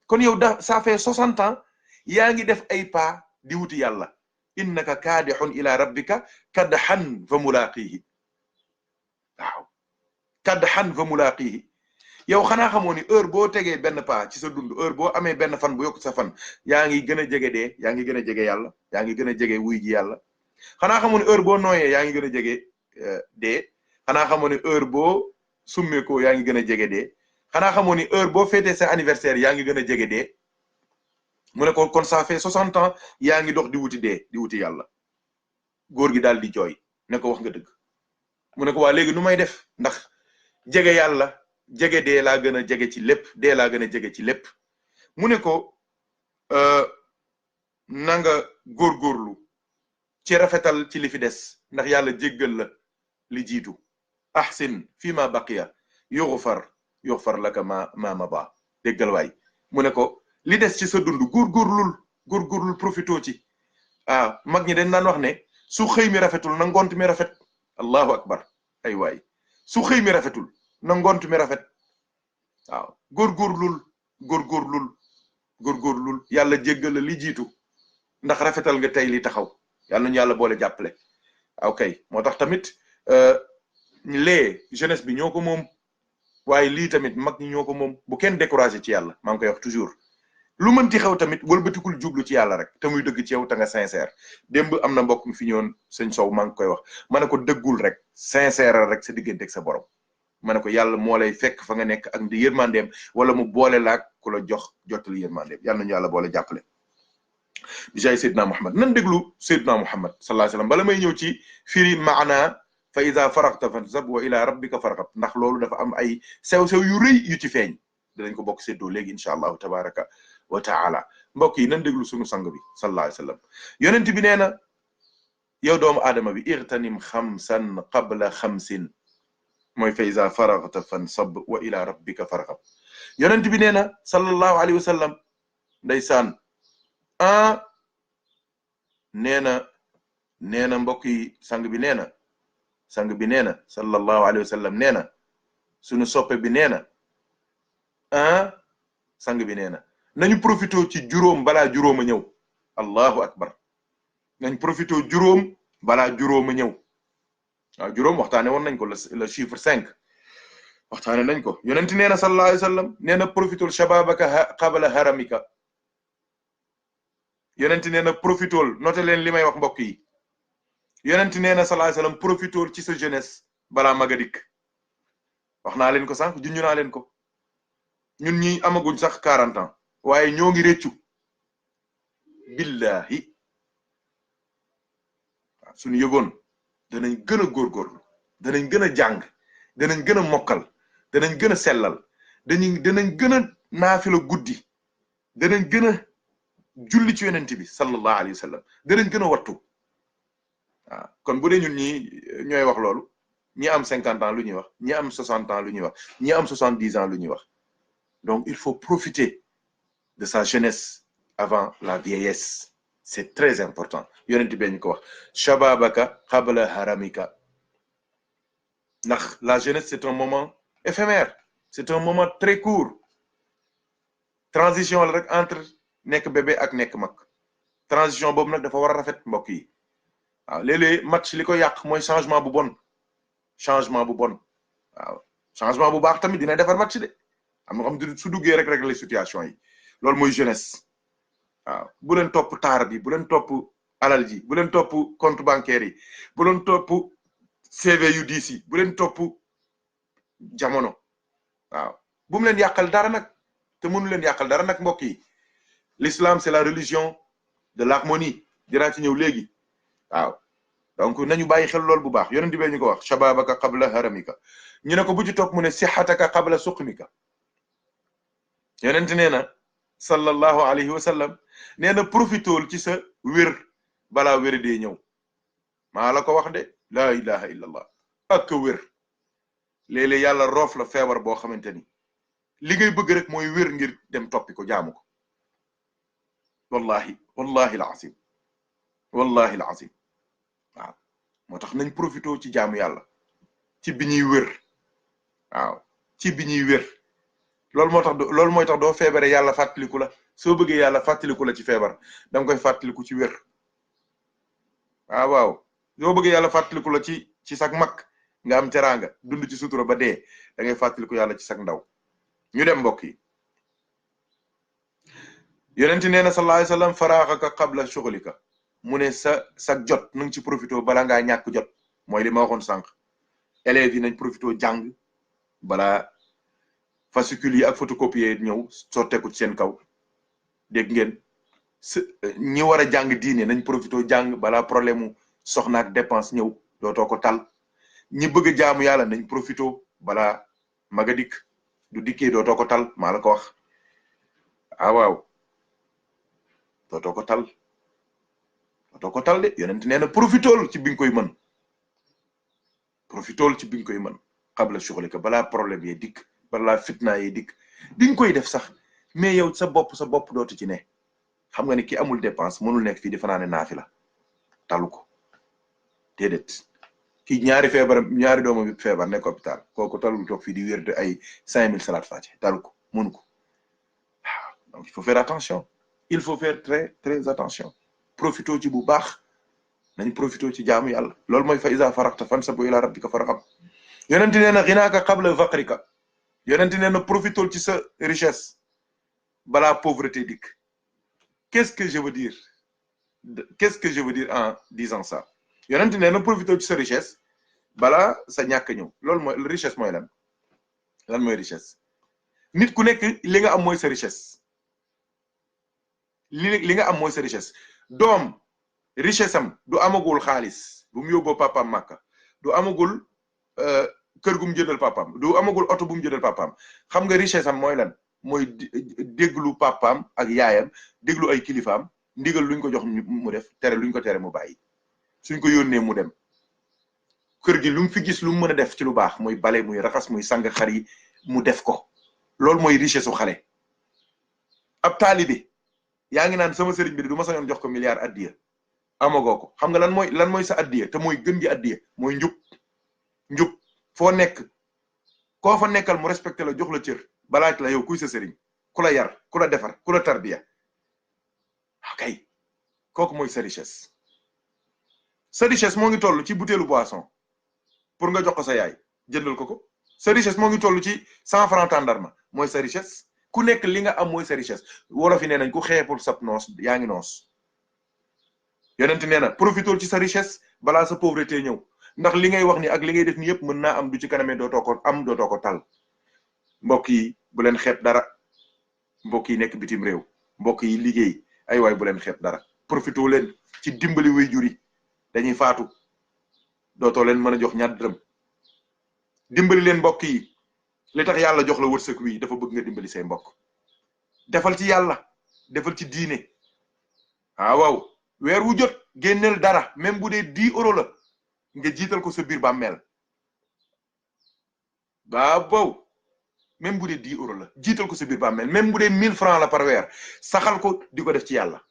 kon yow ça fait 60 ans yaa ngi def ay pas di wuti yàlla innaka kaadihun ila rabbika kadhan fa mulaqihi waaw kadhan fa mulaqihi yow xanaa xamoo ni heure boo tegee benn pas ci sa dund heure boo amee benn fan bu yokk sa fan yaa ngi gën a jege dee yaa ngi gën a jege yàlla yaa ngi gën a jege wuy ji yàlla xanaa xamoo ni heure boo nooyee yaa ngi gën a jege dee xanaa xamoo ni heure boo summeekoo yaa ngi gën a jege dee xanaa xamoo ni heure boo féetee sa anniversaire yaa ngi gën a jege dee mu ne kon ça fait 60 ans yaa ngi dox di wuti dee di wuti yàlla góor gi daal di jooy ne ko wax nga dëgg mu ne ko waa léegi nu may def ndax jege yàlla jege dee laa gën a jege ci lépp dee laa gën a jege ci lépp mu ne ko na nga góorgóorlu ci rafetal ci li fi des ndax yàlla jéggal la li jiitu ahsin fii ma baqiya yughfar laka ma mada déggal waay mu ne ko li des ci sa dund góorgóorlul profito ci mag ñi dañ naan wax ne su xëy mi rafetul na ngont mi rafet allahu akbar ay waay su xëy mi rafetul na ngont mi rafet waaw góorgóorlul yàlla jéggal la li jiitu ndax rafetal nga tey li taxaw yàlla nañu yàlla boole jàppale ok moo tax tamit jeunesse bi ñoo ko moom waaye lii tamit mag ñi ñoo ko moom bu kenn découragé ci yàlla maa ngi koy wax toujours lu mënti xew tamit wëlbatikul jublu ci yàlla rek te muy dëgg ci yow te nga sincère démb am na mbokk mi fi ñëwoon sëñ Sow maa ngi koy wax ma ne ko dëggul rek sincère rek sa diggante ak sa borom ma ne ko yàlla moo lay fekk fa nga nekk ak di yërmandeem wala mu boole laak ku la jox jottali yërmandeem yàlla nañu yàlla boole jàppale bi jaay Seydina Muhammad nan déglu Seydina Muhammad sallallahu alayhi wasallam bala may ñëw ci firi maana fa iza faragta fansab wa ila rabbika farghab ndax loolu dafa am ay sew-sew yu rëy yu ci feeñ dinañ ko bokk séddoo léegi incha allahu tabaraka wa taala mbokk yi nan déglu sunu sang bi sallallahu alayhi wasallam yonent bi nee na yow doomu aadama bi irtanim xamsan qabla xamsin mooy fa iza faragta fansab wa ila rabbika farghab yonent bi nee na sallallahu alayhi wasallam ndeysaan nee na mbokk yi sang bi nee na sallallahu alayhi wasallam nee na sunu soppe bi nee na sang bi nee na nañu profité ci juróom balaa juróom a ñëw allahu akbar nañ profité juróom balaa juróom a ñëw waaw juróom waxtaane woon nañ ko le chiffre 5 waxtaane nañ ko yonent nee na sallallahu alayhi wasallam nee na profitul shababaka qabla haramika yonent nee na profitool noté leen li may wax mbokk yi yonent nee na sallallahu alayhi wasallam profitool ci sa jeunesse balaa magadik wax naa leen ko sànq junñu naa leen ko ñun ñi amaguñ sax 40 ans waaye ñoo ngi réccu billahi suñu yëgoon danañ gën a góorgóorlu danañ gën a jàng danañ gën a mokkal danañ gën a sellal danañ gën a naafila guddi danañ gën a julli ci yonent bi sallallahu alayhi wa sallam danañ gën a wattu waaw kon bu dee ñun ñi ñooy wax loolu ñi am 50 ans lu ñuy wax ñi am 60 ans lu ñuy wax ñi am 70 ans lu ñuy wax donc il faut profiter de sa jeunesse avant la vieillesse c'est très important yonent bi ñu ko wax shababaka qabla haramika ndax la jeunesse c'est un moment éphémère c'est un moment très court transition la rek entre nekk bébé ak nekk mag transition boobu nag dafa war a rafet mbokk yi waaw léeg-léeg match li ko yàq mooy changement bu bon waaw changement bu baax tamit dina defar match de am na xam su duggee rek les situations yi loolu mooy jeunesse waaw bu leen topp taar bi bu leen topp alal ji bu leen topp compte bancaire yi bu leen topp CV yu diis yi bu leen topp jamono waaw bu mu leen yàqal dara nag te mënu leen yàqal dara nag mbokk yi l'islam c'est la religion de l'harmonie dinaa ci ñëw léegi waaw donc nañu bàyyi xel lool bu baax yonent bi ñu ko wax shababaka qabla haramika ñu ne ko bu ci topp mu ne sihhataka qabla suqmika yonent nee na sallallahu alayhi wa sallam nee na profitool ci sa wér balaa wér dee ñëw maa la ko wax de la ilaha illa allah ak wér léeg-léeg yàlla roof la feebar boo xamante ni li ngay bëgg rek mooy wér ngir dem toppi ko jaamu ko wallahi alazim waaw moo tax nañ profité ci jaamu yàlla ci bi ñuy wér waaw ci bi ñuy wér loolu mooy tax doo feebare yàlla fàttaliku la soo bëggee yàlla fàttaliku la ci feebar danga koy fàttaliku ci wér waaw yoo bëgg yàlla fàttaliku la ci sag mag nga am teraanga dund ci sutura ba dee da ngay fàttaliku yàlla ci sag ndaw. ñu dem mbokk yi yonent nee na sallallahu alayhi wasallam faraaxaka qabla shughlika mu ne sa jot nu ngi ci profité bala ngaa ñàkk jot mooy li ma waxoon sànq élèves yi nañ profité jàng balaa fascicule yi ak photocopie ñëw sotteeku ci seen kaw dégg ngeen ñi war a jàng diine nañ profité jàng balaa problème mu soxna ak dépense ñëw dootoo ko tal ñi bëgg a jaamu yàlla nañ profité balaa maga dikk du dikkee dootoo ko tal maa la ko wax waaw dootoo ko tal de yonent nee na profitool ci bi nga koy mën profitool ci bi nga koy mën qabla shughlika balaa problème yee dikk balaa fitna yee dikk di nga koy def sax mais yow sa bopp dootu ci ne xam nga ni ki amul dépense mënul nekk fii di fanaane naafila talu ko déedéet ki ñaari doomam feebar nekk hôpital kooku talul toog fii di wér de ay 5000 salaat fatiha talu ko mënu ko waaw donc il faut faire attention il faut faire très très attention profito ci bu baax nañ profito ci jaamu yàlla loolu mooy fa iza faragta fansab ila rabbika farghab yonent nee na ghinaaka qabla faqrika yonent nee na profitol ci sa richesse balaa pauvreté dikk qu'est-ce que je veux dire en disant ça yonent nee na profitol ci sa richesse balaa sa ñàkk ñëw loolu mooy richesse mooy lan mooy richesse nit ku nekk li nga am mooy sa richesse li nga am mooy sa richesse doom richesse am du amagul xaalis bu mu yóbboo papaam màkka du amagul kër gu mu jëndal papaam du amagul oto bu mu jëndal papaam xam nga richesse am mooy lan mooy déglu papaam ak yaayam déglu ay kilifaam ndigal luñ ko jox mu def tere luñ ko tere mu bàyyi suñ ko yónnee mu dem kër gi lu mu fi gis lu mu mën a def ci lu baax muy bale muy raxas muy sang xar yi mu def ko loolu mooy richesse su xale ab taalibe yaa ngi naan sama sëriñ bi du ma sañoon jox ko milliard addiya amagoo ko xam nga lan mooy sa addiya te mooy gën gi addiya mooy njub foo nekk koo fa nekkal mu respecté la jox la cër balaaj la yow kuy sa sëriñ ku la yar ku la defar ku la tarbiya okay kooku mooy sa richesse moo ngi toll ci butéelu boisson pour nga jox ko sa yaay jëndal ko sa richesse moo ngi toll ci 100 francs tàndarma mooy sa richesse ku nekk li nga am mooy sa richesse wolof yi nee nañ ku xeepul sab noos yaa ngi noos yonent nee na profitool ci sa richesse balaa sa pauvreté ñëw ndax li ngay wax ni ak li ngay def ni yëpp mën naa am du ci kaname dootoo ko tal mbokk yi bu leen xeeb dara mbokk yi nekk bitim réew mbokk yi liggéey ay waay bu leen xeeb dara profitoo leen ci dimbali waajur yi dañuy faatu dootoo leen mën a jox ñaar dërëm dimbali leen mbokk yi li tax yàlla jox la wërsëg wi dafa bëgg nga dimbali say mbokk defal ci yàlla defal ci diine waaw weer wu jot génneel dara même bu dee 10 euros la nga jiital ko sa biir bàmmeel waaw même bu dee 10 euros la jiital ko sa biir bàmmeel même bu dee 1000 francs la par weer saxal ko di ko def ci yàlla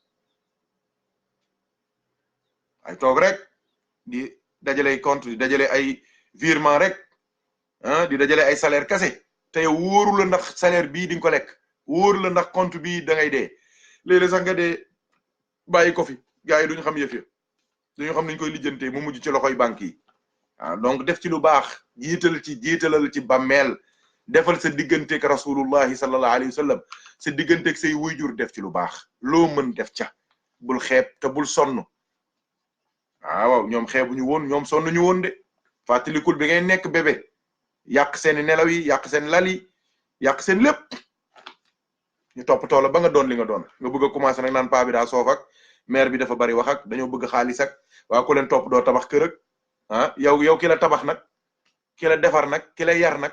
ay toog rek di dajale compte di dajale ay virement rek di dajale ay salaire kase te yow wóoru la ndax salaire bii di nga ko lekk wóoru la ndax compte bii da ngay dee léeg-léeg sax nga dee bàyyi ko fi gars yi duñu xam yëf ya duñu xam nañ koy lijjantee mu mujj ci loxoy banque yi donc def ci lu baax jiitalal ci bàmmeel defal sa digganteeg rasulullahi sallallahu alayhi wa sallam sa digganteeg say wuyjur def ci lu baax loo mën def ca bul xeeb te bul sonn waaw ñoom xeebuñu woon ñoom sonnuñu woon de fàttalikul bi ngay nekk bébé yàq seeni nelaw yi yàq seen lal yi yàq seen lépp ñu toppatoo la ba nga doon li nga doon nga bëgg a commencé nag naan paa bi daa soof ak mère bi dafa bari wax ak dañoo bëgg xaalis ak waa ku leen topp doo tabax kër ak yow ki la tabax nag ki la defar nag ki la yar nag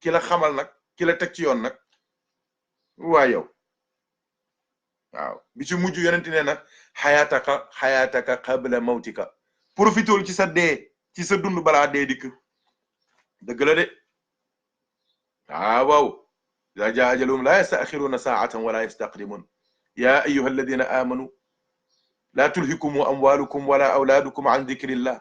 ki la xamal nag ki la teg ci yoon nag waa yow waaw bi ci mujj yonent nee na xayaataka qabla mawtika profitool ci sa dee ci sa dund balaa dee dikk dëgg la de waaw iza jaa ajaluhum la yasta'khiruna sa'atan wala yastaqdimun ya ayyuha alladhina amanu la tulhikum amwalukum wala awladukum an dhikrillah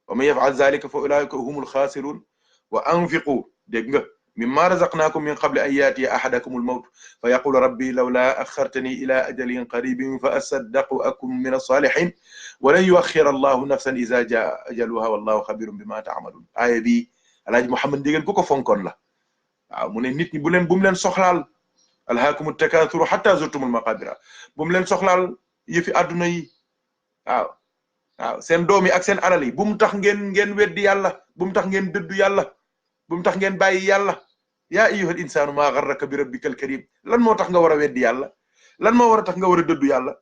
wa man yaf'al dhalika fa ulaika humul khasirun wa anfiqu dégg nga mimma razaqnakum min qabli an yatiya ahadakumul mawt fa yaqulu rabbi lawla akhartani ila ajalin qaribin fa asaddaqu akum min as-salihin wa lan yuakhkhira Allahu nafsan idha jaa ajaluha wallahu khabirun bima ta'malun. aaya bi Alaaji Muhammad Ndieguene ku ko fonkoon la waaw mu ne nit ñi bu mu leen soxlaal alhaakumut takathuru hatta zurtumul maqabira bu mu leen soxlaal yëfi àdduna yi waaw seen doom yi ak seen alal yi bu mu tax ngeen weddi yàlla bu mu tax ngeen dëddu yàlla bu mu tax ngeen bàyyi yàlla yaa ayyuhal insaanu maa gharraka bi rabbikal karim lan moo tax nga war a weddi yàlla lan moo war a tax nga war a dëddu yàlla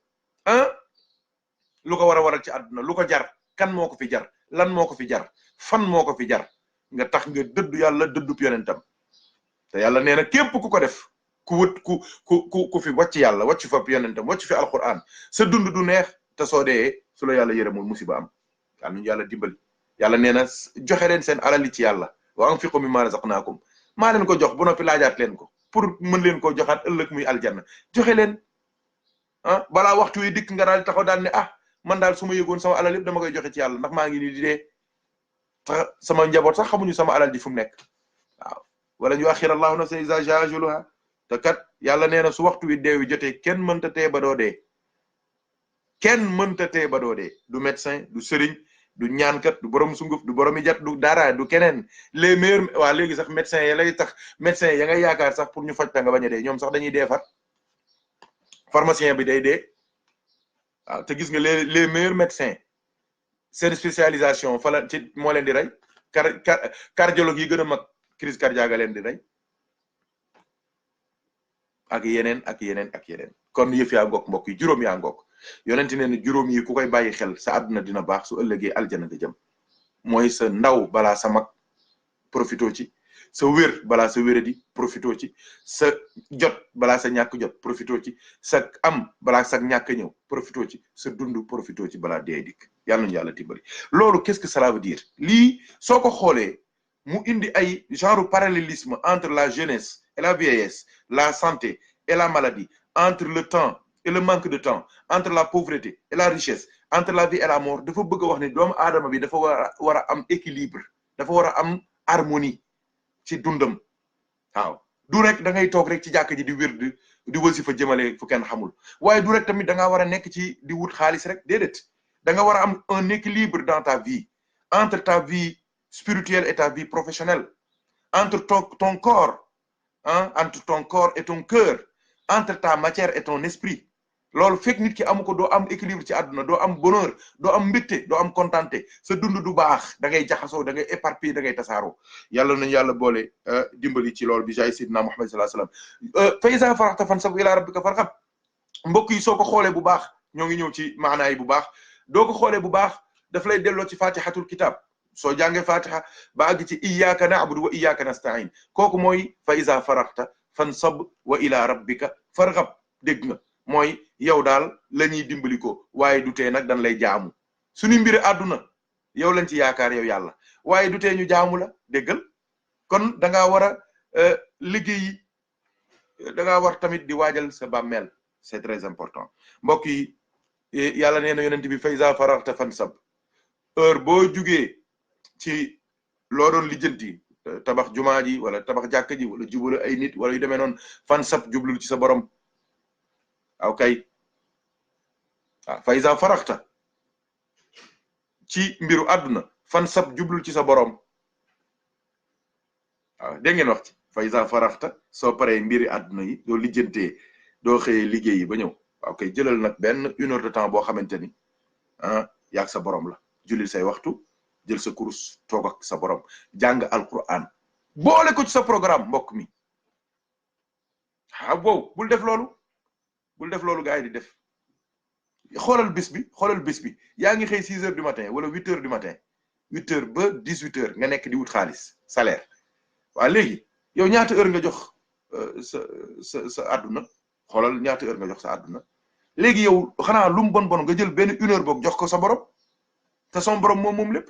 lu ko war a waral ci àdduna lu ko jar kan moo ko fi jar lan moo ko fi jar fan moo ko fi jar nga tax nga dëddu yàlla dëddub yonentam te yàlla nee na képp ku ko def ku fi wàcc yàlla wàcc fa yonentam wàcc fi alquran sa dund du neex te soo dee su la yàlla yërëmul musiba am yàlla ñu yàlla dimbali yàlla nee na joxe leen seen alali ci yàlla wa anfiqu mimma razaqnakum maa leen ko jox bu noppi laajaat leen ko pour mën leen ko joxaat ëllëg muy aljanna joxe leen balaa waxtu wi dikk nga daal taxaw daal ne man daal su ma yëgoon sama alal yëpp dama koy joxe ci yàlla ndax maa ngi nii di dee tax sama njaboot sax xamuñu sama alal ji fu mu nekk waaw wala ñu axira allahu nafsan iza jaa ajaluha te kat yàlla nee na su waxtu wi deewi jotee kenn mënta tee ba doo dee kenn mënta tee ba doo dee du médecin du sëriñ du ñaankat du borom sunguf du borom jat du dara du keneen les meilleurs waa léegi sax médecin ya lay tax médecin ya ngay yaakaar sax pour ñu faj ta nga bañ a dee ñoom sax dañuy dee far pharmacien bi day dee waaw te gis nga les meilleurs médecins seen spécialisation fa la ci moo leen di rey cardiologue yi gën a mag crise cardiaque leen di rey ak yeneen ak yeneen ak yeneen kon yëf yaa ngoog mbokk yi juróom yaa ngoog yonent ne ne juróom yi ku koy bàyyi xel sa àdduna dina baax su ëllëgee aljana nga jëm mooy sa ndaw balaa sa mag profito ci sa wér balaa sa wéradi profito ci sa jot balaa sa ñàkk jot profito ci sa am balaa sa ñàkk ñëw profito ci sa dund profito ci balaa dee dikk yàlla nañu yàlla dimbali loolu qu'est-ce que cela veut dire lii soo ko xoolee mu indi ay genre parallélisme entre la jeunesse et la vieillesse la santé et la maladie entre le temps et le manque de temps entre la pauvreté et la richesse entre la vie et la mort dafa bëgg a wax ne doomu aadama bi dafa war a am équilibre dafa war a am harmonie ci dundam waaw du rek da ngay toog rek ci jàkk ji di wér di wasifa jëmale fu kenn xamul waaye du rek tamit da ngaa war a nekk ci di wut xaalis rek déedéet da nga war a am un équilibre dans ta vie entre ta vie spirituelle et ta vie professionnelle entre ton corps entre ton corps et ton cœur entre ta matière et ton esprit loolu fekk nit ki amu ko doo am équilibre ci àdduna doo am bonheur doo am mbégte doo am contenté sa dund du baax da ngay jaxasoo da ngay éparpillé da ngay tasaaroo yàlla nañu yàlla boole dimbali ci loolu bi jaay Seydina Muhammad sallallahu alayhi wasallam fa iza faragta fansab ila rabbika farghab mbokk yi soo ko xoolee bu baax ñoo ngi ñëw ci maanaa yi bu baax doo ko xoolee bu baax daf lay delloo ci fatihatul kitab soo jàngee fatiha ba àgg ci iyyaka na'budu wa iyyaka nasta'in kooku mooy fa iza faragta fansab wa ila rabbika farghab dégg nga mooy yow daal la ñuy dimbali ko waaye du tee nag dañ lay jaamu suñu mbiri àdduna yow lañ ci yaakaar yow yàlla waaye du tee ñu jaamu la déggal kon da ngaa war a liggéey da ngaa war tamit di waajal sa bàmmeel c'est très important mbokk yi yàlla nee na yonent bi fa iza faragta fansab heure boo jugee ci loo doon lijjanti tabax jumaa ji wala tabax jàkka ji wala jubale ay nit wala yu demee noonu fansab jublul ci sa borom aw kay fa iza faraxta ci mbiru àdduna fansab jublul ci sa borom waaw dégg ngeen wax ci fa iza faraxta soo paree mbiri àdduna yi doo lijjantee doo xëyee liggéey yi ba ñëw waaw kay jëlal nag benn 1 heure de temps boo xamante ni yaag sa borom la jullil say waxtu jël sa kurus toog ak sa borom jàng alquran boole ko ci sa programme mbokk mi wow bul def loolu gars yi di def xoolal bis bi yaa ngi xëy 6 heures du matin wala 8 heures du matin 8 heures ba 18 heures nga nekk di wut xaalis salaire waaw léegi yow ñaata heure nga jox sa àdduna xoolal ñaata heure nga jox sa àdduna léegi yow xanaa lu mu bon nga jël benn 1 heure boog jox ko sa borom te son borom moom lépp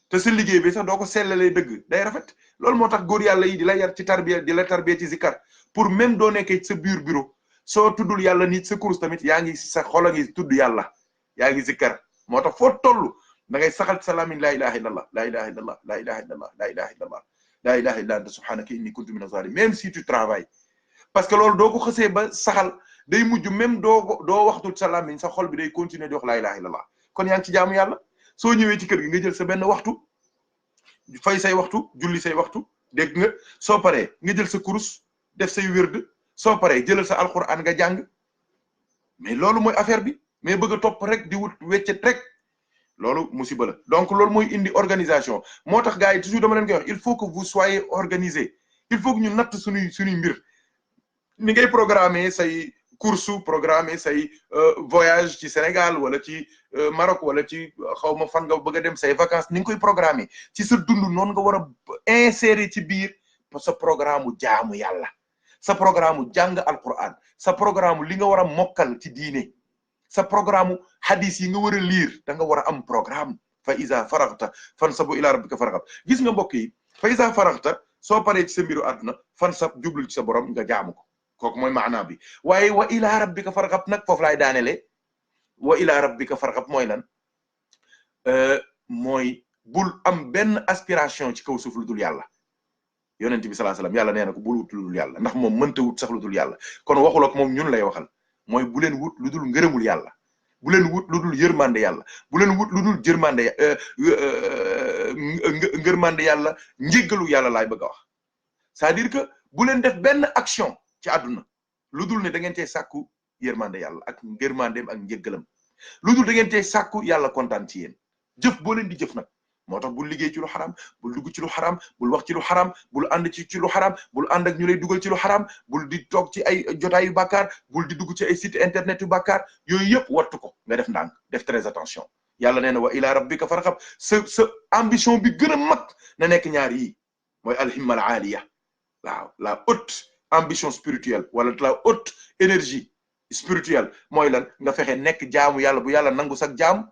te sa liggéey bi sax doo ko sellalee dëgg day rafet loolu moo tax góor yàlla yi di la yar ci tarbiya di la tarbiya ci zikar pour même doo nekkee sa biir bureau soo tuddul yàlla nit sa kurus tamit yaa ngi sa xol a ngi tudd yàlla yaa ngi zikkar moo tax foo toll da ngay saxal ci sa làmmiñ laa ilaha illallah laa ilaha illallah laa ilaha illallah laa ilaha illallah la ilaha illa anta subhanaka inni kuntu minaz zalimin, même si tu travailles. parce que loolu doo ko xësee ba saxal day mujj même doo waxtul sa làmmiñ sa xol bi day continuer di wax la ilaha illallah. kon yaa ngi ci jaamu yàlla soo ñëwee ci kër gi nga jël sa benn waxtu fay say waxtu julli say waxtu dégg nga soo paree nga jël sa kurus def say wérd soo paree jëlal sa alquran nga jàng mais loolu mooy affaire bi mais bëgg a topp rek di wut weccet rek loolu musiba la. donc loolu mooy indi organisation moo tax gars yi toujours dama leen koy wax il faut que vous soyez organisé il faut que ñu natt suñuy mbir ni ngay programmer say course programmer say voyage ci Sénégal wala ci Maroc wala ci xawma fan nga bëgg a dem say vacances ni nga koy programmer ci sa dund noonu nga war a insérer ci biir sa programme u jaamu yàlla sa programme u jàng alquran sa programme li nga war a mokkal ci diine sa programme hadis yi nga war a lire da nga war a am programme. fa iza faraghta fansabu ila rabbika farghab. gis nga mbokk yi fa iza faraghta soo paree ci sa mbiru àdduna fansab jublul ci sa borom nga jaamu ko kooku mooy maanaa bi. waaye wa ila rabbika farghab nag foofu laay daanelee wa ila rabbika farghab mooy lan mooy bul am benn aspiration ci kaw suuf lu dul yàlla. yonent bi sallallahu alayhi wasallam yàlla nee na ko bul wut lu dul yàlla ndax moom mënta wut sax lu dul yàlla kon waxul ak moom ñun lay waxal mooy bu leen wut lu dul ngërëmul yàlla bu leen wut lu dul yërmande yàlla bu leen wut lu dul jërmande ngërmande yàlla njéggalu yàlla laay bëgg a wax c'est-à-dire que bu leen def benn action ci àdduna lu dul ne da ngeen cee sàkku yërmande yàlla ak ngërmandeem ak njéggalam lu dul da ngeen cee sàkku yàlla kontaan ci yéen jëf boo leen di jëf nag moo tax bul liggéey ci lu xaram bul dugg ci lu xaram bul wax ci lu xaram bul ànd ci lu xaram bul ànd ak ñu lay dugal ci lu xaram bul di toog ci ay jotaay yu bàkkaar bul di dugg ci ay site internet yu bàkkaar yooyu yëpp wattu ko nga def ndànk def très attention yàlla nee na wa ila rabbika farghab sa ambition bi gën a mag na nekk ñaar yi mooy alhimma al aaliya waaw la haute ambition spirituelle wala la haute énergie spirituelle mooy lan nga fexe nekk jaamu yàlla bu yàlla nangu sax jaamu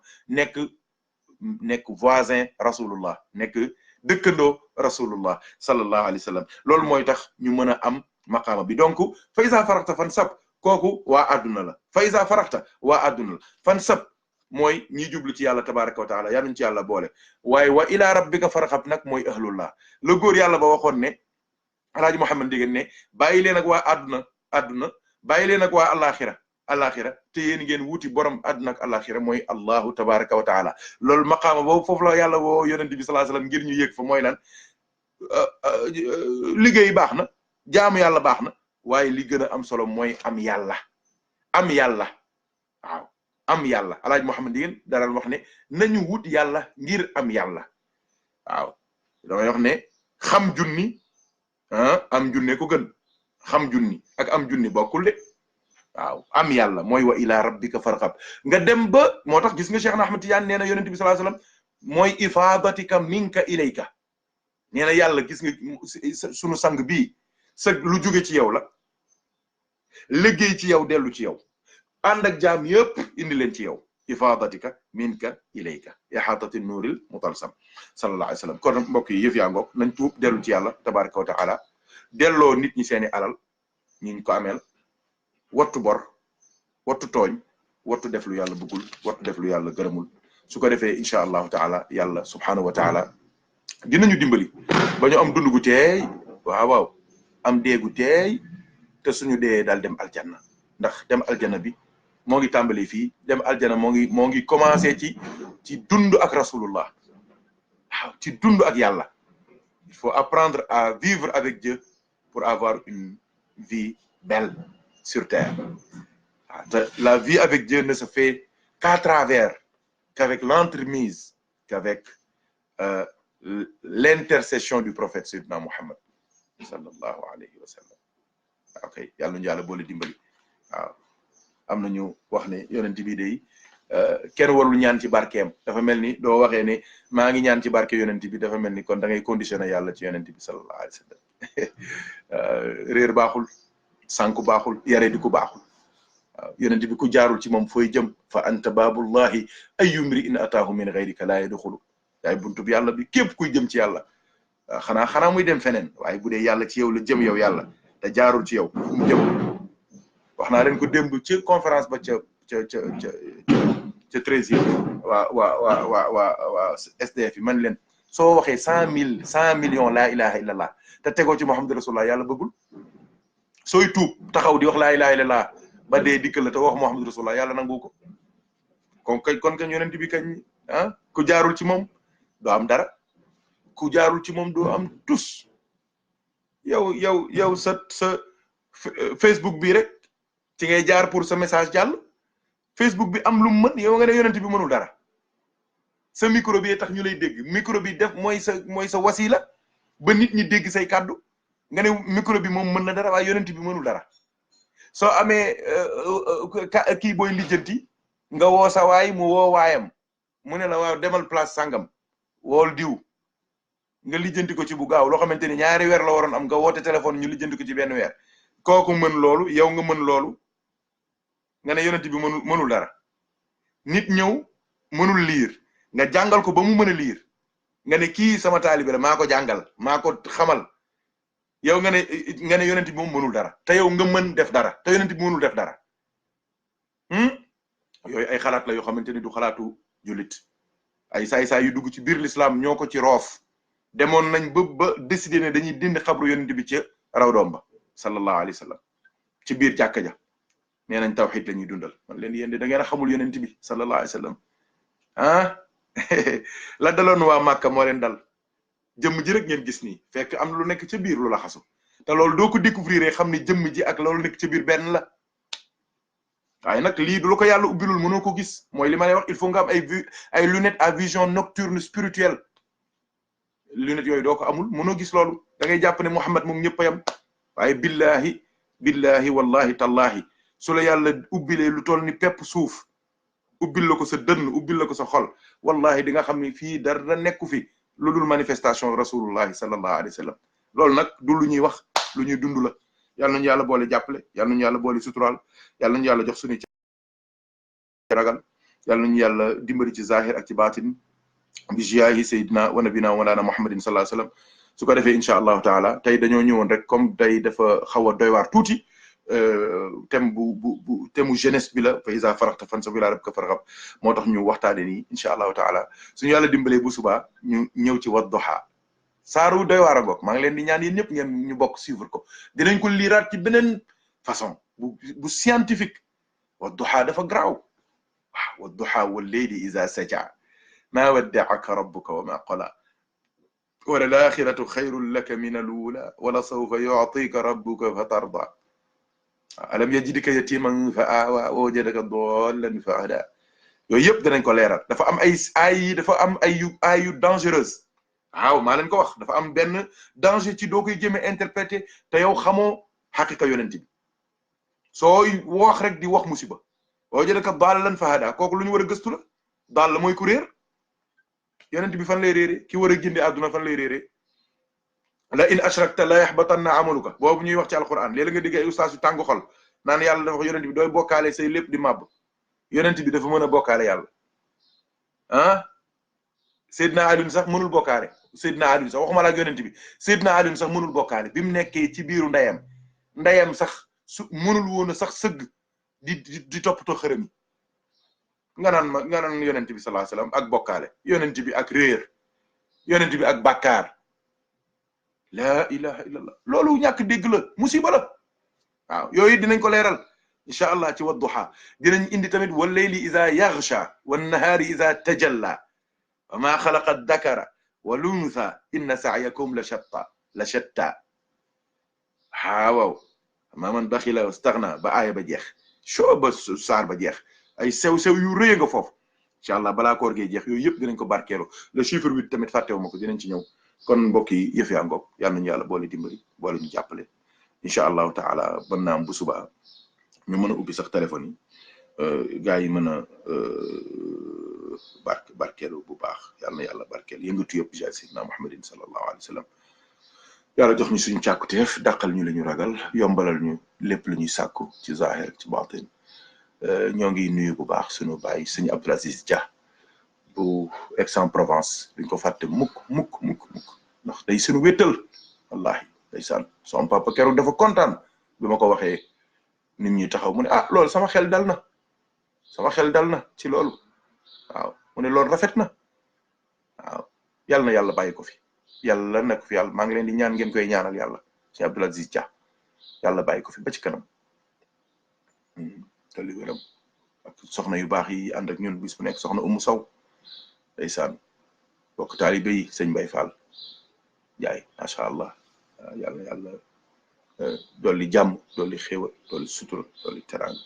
nekk voisin rasulullah nekk dëkkandoo rasulullah sallallahu alayhi wa sallam loolu mooy tax ñu mën a am maqaama bi donc fa iza faraxta fansab kooku waa adduna la fa iza faraxta waa adduna la fansab mooy ñi jublu ci yàlla tabaraka wa taala yaa nuñ ci yàlla boole waaye wa ila rabbika farxab nag mooy ahlullah la góor yàlla ba waxoon ne alaaji Muhammad Ndieguene ne bàyyi leen ak waa adduna bàyyi leen ak waa alaxira te yéen ngeen wuti borom àdduna ak alaxira mooy allahu tabaraka wa taala loolu maqaama boobu foofu la yàlla woo yonent bi sallallahu alayhi wasallam ngir ñu yëg fa mooy lan liggéey baax na jaamu yàlla baax na waaye li gën a am solo mooy am yàlla waaw am yàlla alaaj Muhammad Ndieguene daral wax ne nañu wut yàlla ngir am yàlla waaw damay wax ne xam junni am junne ko gën xam junni ak am junni bokkul de waaw am yàlla mooy wa ila rabbika farghab nga dem ba moo tax gis nga Cheikh Ahmad Tidiane nee na yonent bi sallallahu alayhi wasallam mooy ifadatika minka ilayka nee na yàlla gis nga sunu sang bii sa lu jóge ci yow la liggéey ci yow dellu ci yow ànd ak jaam yëpp indi leen ci yow ifadatika minka ilayka ihatati nuuril mutalsam sallallahu alayhi wasallam kon mbokk yi yëf yaa ngoog nañ tuub dellu ci yàlla tabaraka wa taala delloo nit ñi seeni alal ñiñ ko ameel wattu bor wattu tooñ wattu def lu yàlla bëggul wattu def lu yàlla gërëmul su ko defee incha allahu taala yàlla subhanahu wa taala dinañu dimbali ba ñu am dund gu teey waaw am dee gu teey te suñu dee daal dem aljanna ndax dem aljanna bi moo ngi tàmbali fii dem aljanna moo ngi commencé ci dund ak rasulullah waaw ci dund ak yàlla il faut apprendre à vivre avec Dieu pour avoir une vie belle sur terre. La vie avec Dieu ne se fait qu'à travers, qu'avec l'entremise, qu'avec l'intercession du prophète Sayyidina Muhammad sallallahu alayhi wa sallam. ok yàlla nañu yàlla boole dimbali waaw am nañu wax ne yonent bi day kenn warul ñaan ci barkeem dafa mel ni doo waxee ne maa ngi ñaan ci barke yonent bi dafa mel ni kon da ngay conditionné yàlla ci yonent bi sallallahu alayhi wa sallam réer baaxul sànku baaxul yare di ku baaxul waaw yonent bi ku jaarul ci moom fooy jëm fa anta baabullahi ayyu mri'in ataahu min ghayrika la yadkhulu yaay buntu bi yàlla bi képp kuy jëm ci yàlla xanaa muy dem feneen waaye bu dee yàlla ci yow la jëm yow yàlla te jaarul ci yow mu jëm wax naa leen ko démb ci conférence ba ca 13e waa SDF yi man leen soo waxee 100 millions laa ilaha illallah te tegoo ci Muhammad rasulullah yàlla bëggul. sooy tuub taxaw di wax laa ilaha illallah ba dee dikkal la te wax Muhammad rasulullah yàlla nangu ko. kon kañ yonent bi kañ ku jaarul ci moom doo am dara, ku jaarul ci moom doo am tus. yow sa Facebook bi rek ci ngay jaar pour sa message jàll. Facebook bi am lu mu mën yow nga ne yonent bi mënul dara. sa micro bi tax ñu lay dégg, micro bi def mooy sa wasila ba nit ñi dégg say kàddu nga ne micro bi moom mën na dara waaye yonent bi mënul dara. soo amee kii booy lijjanti nga woo sa waay mu woo waayam mu ne la waaw demal place sangam wool diw nga lijjanti ko ci bu gaaw loo xamante ni 2 weer la waroon am nga woote téléphone ñu lijjanti ko ci 1 weer. kooku mën loolu yow nga mën loolu nga ne yonent bi mënul dara. nit ñëw mënul liir nga jàngal ko ba mu mën a liir nga ne kii sama taalibe la maa ko jàngal maa ko xamal. yow nga ne yonent bi moom mënul dara te yow nga mën def dara te yonent bi mënul def dara. yooyu ay xalaat la yoo xamante ni du xalaatu jullit. ay saay-saay yu dugg ci biir l'islam ñoo ko ci roof. demoon nañ ba décider ne dañuy dindi xabru yonent bi ci raw doom ba sallallahu alayhi wa sallam ci biir jàkka ja nee nañ tawhid la ñuy dundal. man leen yéen de da ngeen a xamul yonent bi sallallahu alayhi wa sallam la daloon waa Màkka moo leen dal. jëmm ji rek ngeen gis nii fekk am lu nekk ca biir lu la xasu te loolu doo ko découvrir xam ni jëmm ji ak loolu nekk ca biir benn la. waaye nag lii du la ko yàlla ubbilul mënoo ko gis mooy li ma lay wax il faut nga am ay lunettes à vision nocturne spirituelle. lunettes yooyu doo ko amul mënoo gis loolu da ngay jàpp ne Muhammad moom ñëpp a yam. waaye billahi wallahi tallahi su la yàlla ubbilee lu toll ni pepp suuf ubbil la ko sa dënn ubbil la ko sa xol wallahi di nga xam ni fii dara nekku fi lu dul manifestation rasulullahi sallallahu alayhi wa sallam. loolu nag du lu ñuy wax lu ñuy dund la. yàlla nañu yàlla boole jàppale yàlla nañu yàlla boole suturaal yàlla nañu yàlla jox suñu ci ragal yàlla nañu yàlla dimbali ci zahir ak ci baatin bi jaahi sayyidina wa nabina wa lana muhammadin sallallahu alayhi wa sallam. su ko defee incha allahu taala tey dañoo ñëwoon rek comme day dafa xaw a doy waar tuuti thème thème mu jeunesse bi la fa iza faraxta fansab ila rabbika farghab moo tax ñu waxtaane nii incha allahu taala suñu yàlla dimbalee bu subaa ñu ñëw ci wadduha saaru doy waar a goog maa ngi leen di ñaan yéen ñëpp ngeen ñu bokk suivre ko dinañ ko liiraat ci beneen façon bu scientifique. wadduha dafa garaaw waaw wadduha wal layli iza saja ma wadda'aka rabbuka wa ma qala wa lal akhiratu khayrun laka min al ula wa la sawfa yu'tika rabbuka fatarda alam yajidka yatiman fa awa wa wajadaka dallan fa hada. yooyu yëpp dinañ ko leeral. dafa am ay yu dangereuse. waaw maa leen ko wax dafa am benn danger ci doo koy jëme interpréter te yow xamoo xaqiqa yonent bi sooy wax rek di wax musiba boo jëlee ka daal lan fa hada kooku lu ñu war a gëstu la. daal la mooy ku réer yonent bi fan lay réeree ki war a gindi àdduna fan lay réeree. la in ashrakta la yaxbatanna amaluka boobu ñuy wax ci alquran léeg-léeg nga digg ay ustaas yu tàng xol naan yàlla dafa wax yonent bi dooy bokkaale say lépp di màbb. yonent bi dafa mën a bokkaale yàlla Seydina Aliou sax mënul bokkaale. Seydina Aliou sax waxuma la ak yonent bi Seydina Aliou sax mënul bokkaale bi mu nekkee ci biiru ndeyam sax su mënul woon a sax sëgg di toppatoo xërëm yi nga naan yonent bi sallallahu alayhi wasallam ak bokkaale yonent bi ak réer yonent bi ak bàkkaar la ilaha illallah loolu ñàkk dégg la musiba la. waaw yooyu dinañ ko leeral incha allah ci wadduha dinañ indi tamit wal layli iza yaghsha wan nahari iza tajalla wa ma xalaqa dakara wal untha inna sa'yakum la shatta waaw ma man baxila wastaghna ba aaya ba jeex soo ba saar ba jeex ay sew yu rëy nga foofu incha allah balaa koor gee jeex yooyu yëpp dinañ ko barkeelu. le chiffre 8 tamit fàttewuma ko dinañ ci ñëw. kon mbokk yi yëf yaa ngoog yàlla nañu yàlla boole dimbali boole ñu jàppale incha allahu taala ban naam bu subaa ñu mën a ubbi sax téléphone yi gars yi mën a barkeelu bu baax yàlla na yàlla barkeel yëngatu yëpp jaay sayyidina Muhammadin sallallahu alayhi wa sallam. yàlla jox ñu suñu càkkuteef dàqal ñu la ñu ragal yombalal ñu lépp lu ñuy sàkku ci zahir ci baatin. ñoo ngi nuyu bu baax suñu baay sëñ Abdoul Aziz Dia bu Aix-en-Provence duñ ko fàtte mukk ndax day suñu wéttal wallahi ndeysaan son papa keroog dafa kontaan bi ma ko waxee nit ñi taxaw mu ne loolu sama xel dal na ci loolu waaw mu ne loolu rafet na waaw yàlla na yàlla bàyyi ko fi yàlla na ko fi yàlla maa ngi leen di ñaan ngeen koy ñaanal yàlla ci Abdoul Aziz Dia yàlla bàyyi ko fi ba ci kanam te li wéram ak soxna yu baax yi ànd ak ñun bis bu nekk soxna Umu Sow ndeysaan bokk taalibe yi sëñ Mbay Fall jaay macha allah yàlla dolli jàmm dolli xéewal dolli sutura dolli teraanga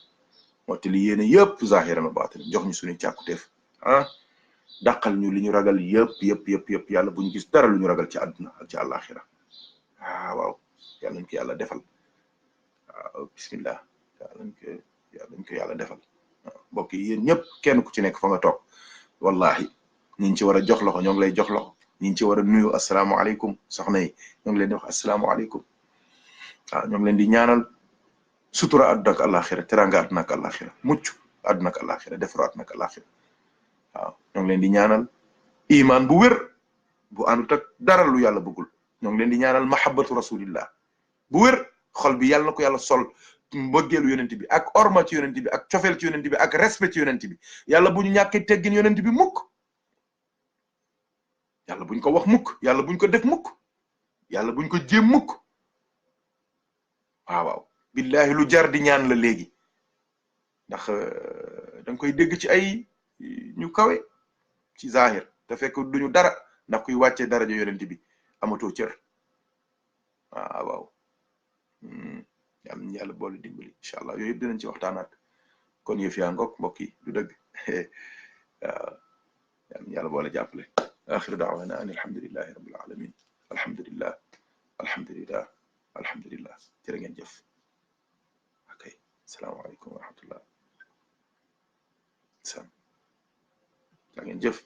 moo te li yéene yëpp zahiran wa baatinan jox ñu suñu càkkuteef dàqal ñu li ñu ragal yëpp yàlla bu ñu gis dara lu ñu ragal ci àdduna ak ci àllaaxira waaw yàlla nañ ko yàlla defal waaw bismillah yàlla nañ ko yàlla defal mbokk yi yéen ñëpp kenn ku ci nekk fa nga toog wallahi ñi ngi ci war a jox loxo ñoo ngi lay jox loxo ñi ngi ci war a nuyu asalaamaaleykum soxna yi ñoo ngi leen di wax asalaamaaleykum waaw ñoo ngi leen di ñaanal sutura àdduna ak àllaaxira teraanga àdduna ak àllaaxira mucc àdduna ak àllaaxira defaru àdduna ak àllaaxira waaw ñoo ngi leen di ñaanal iman bu wér bu àndut ak dara lu yàlla bëggul ñoo ngi leen di ñaanal mahabbatu rasulillah bu wér xol bi yàlla na ko yàlla sol mbëggeelu yonent bi ak orma ci yonent bi ak cofeel ci yonent bi ak respect ci yonent bi yàlla bu ñu ñàkkee teggin yonent bi mukk yàlla buñ ko wax mukk yàlla buñ ko def mukk yàlla buñ ko jéem mukk waaw billahi lu jar di ñaan la léegi ndax danga koy dégg ci ay ñu kawe ci zahir te fekk duñu dara ndax kuy wàccee daraja yonent bi amatoo cër waaw yàlla boole dimbali incha allah yooyu yëpp dinañ ci waxtaanaat kon yëf yaa ngoog mbokk yi du dëgg waaw yàlla boole jàppale axiru daawana an alhamdulillahi rabbil alamin alhamdulillah jërë ngeen jëf ok asalaamaaleykum wa rahmatullah jaa ngeen jëf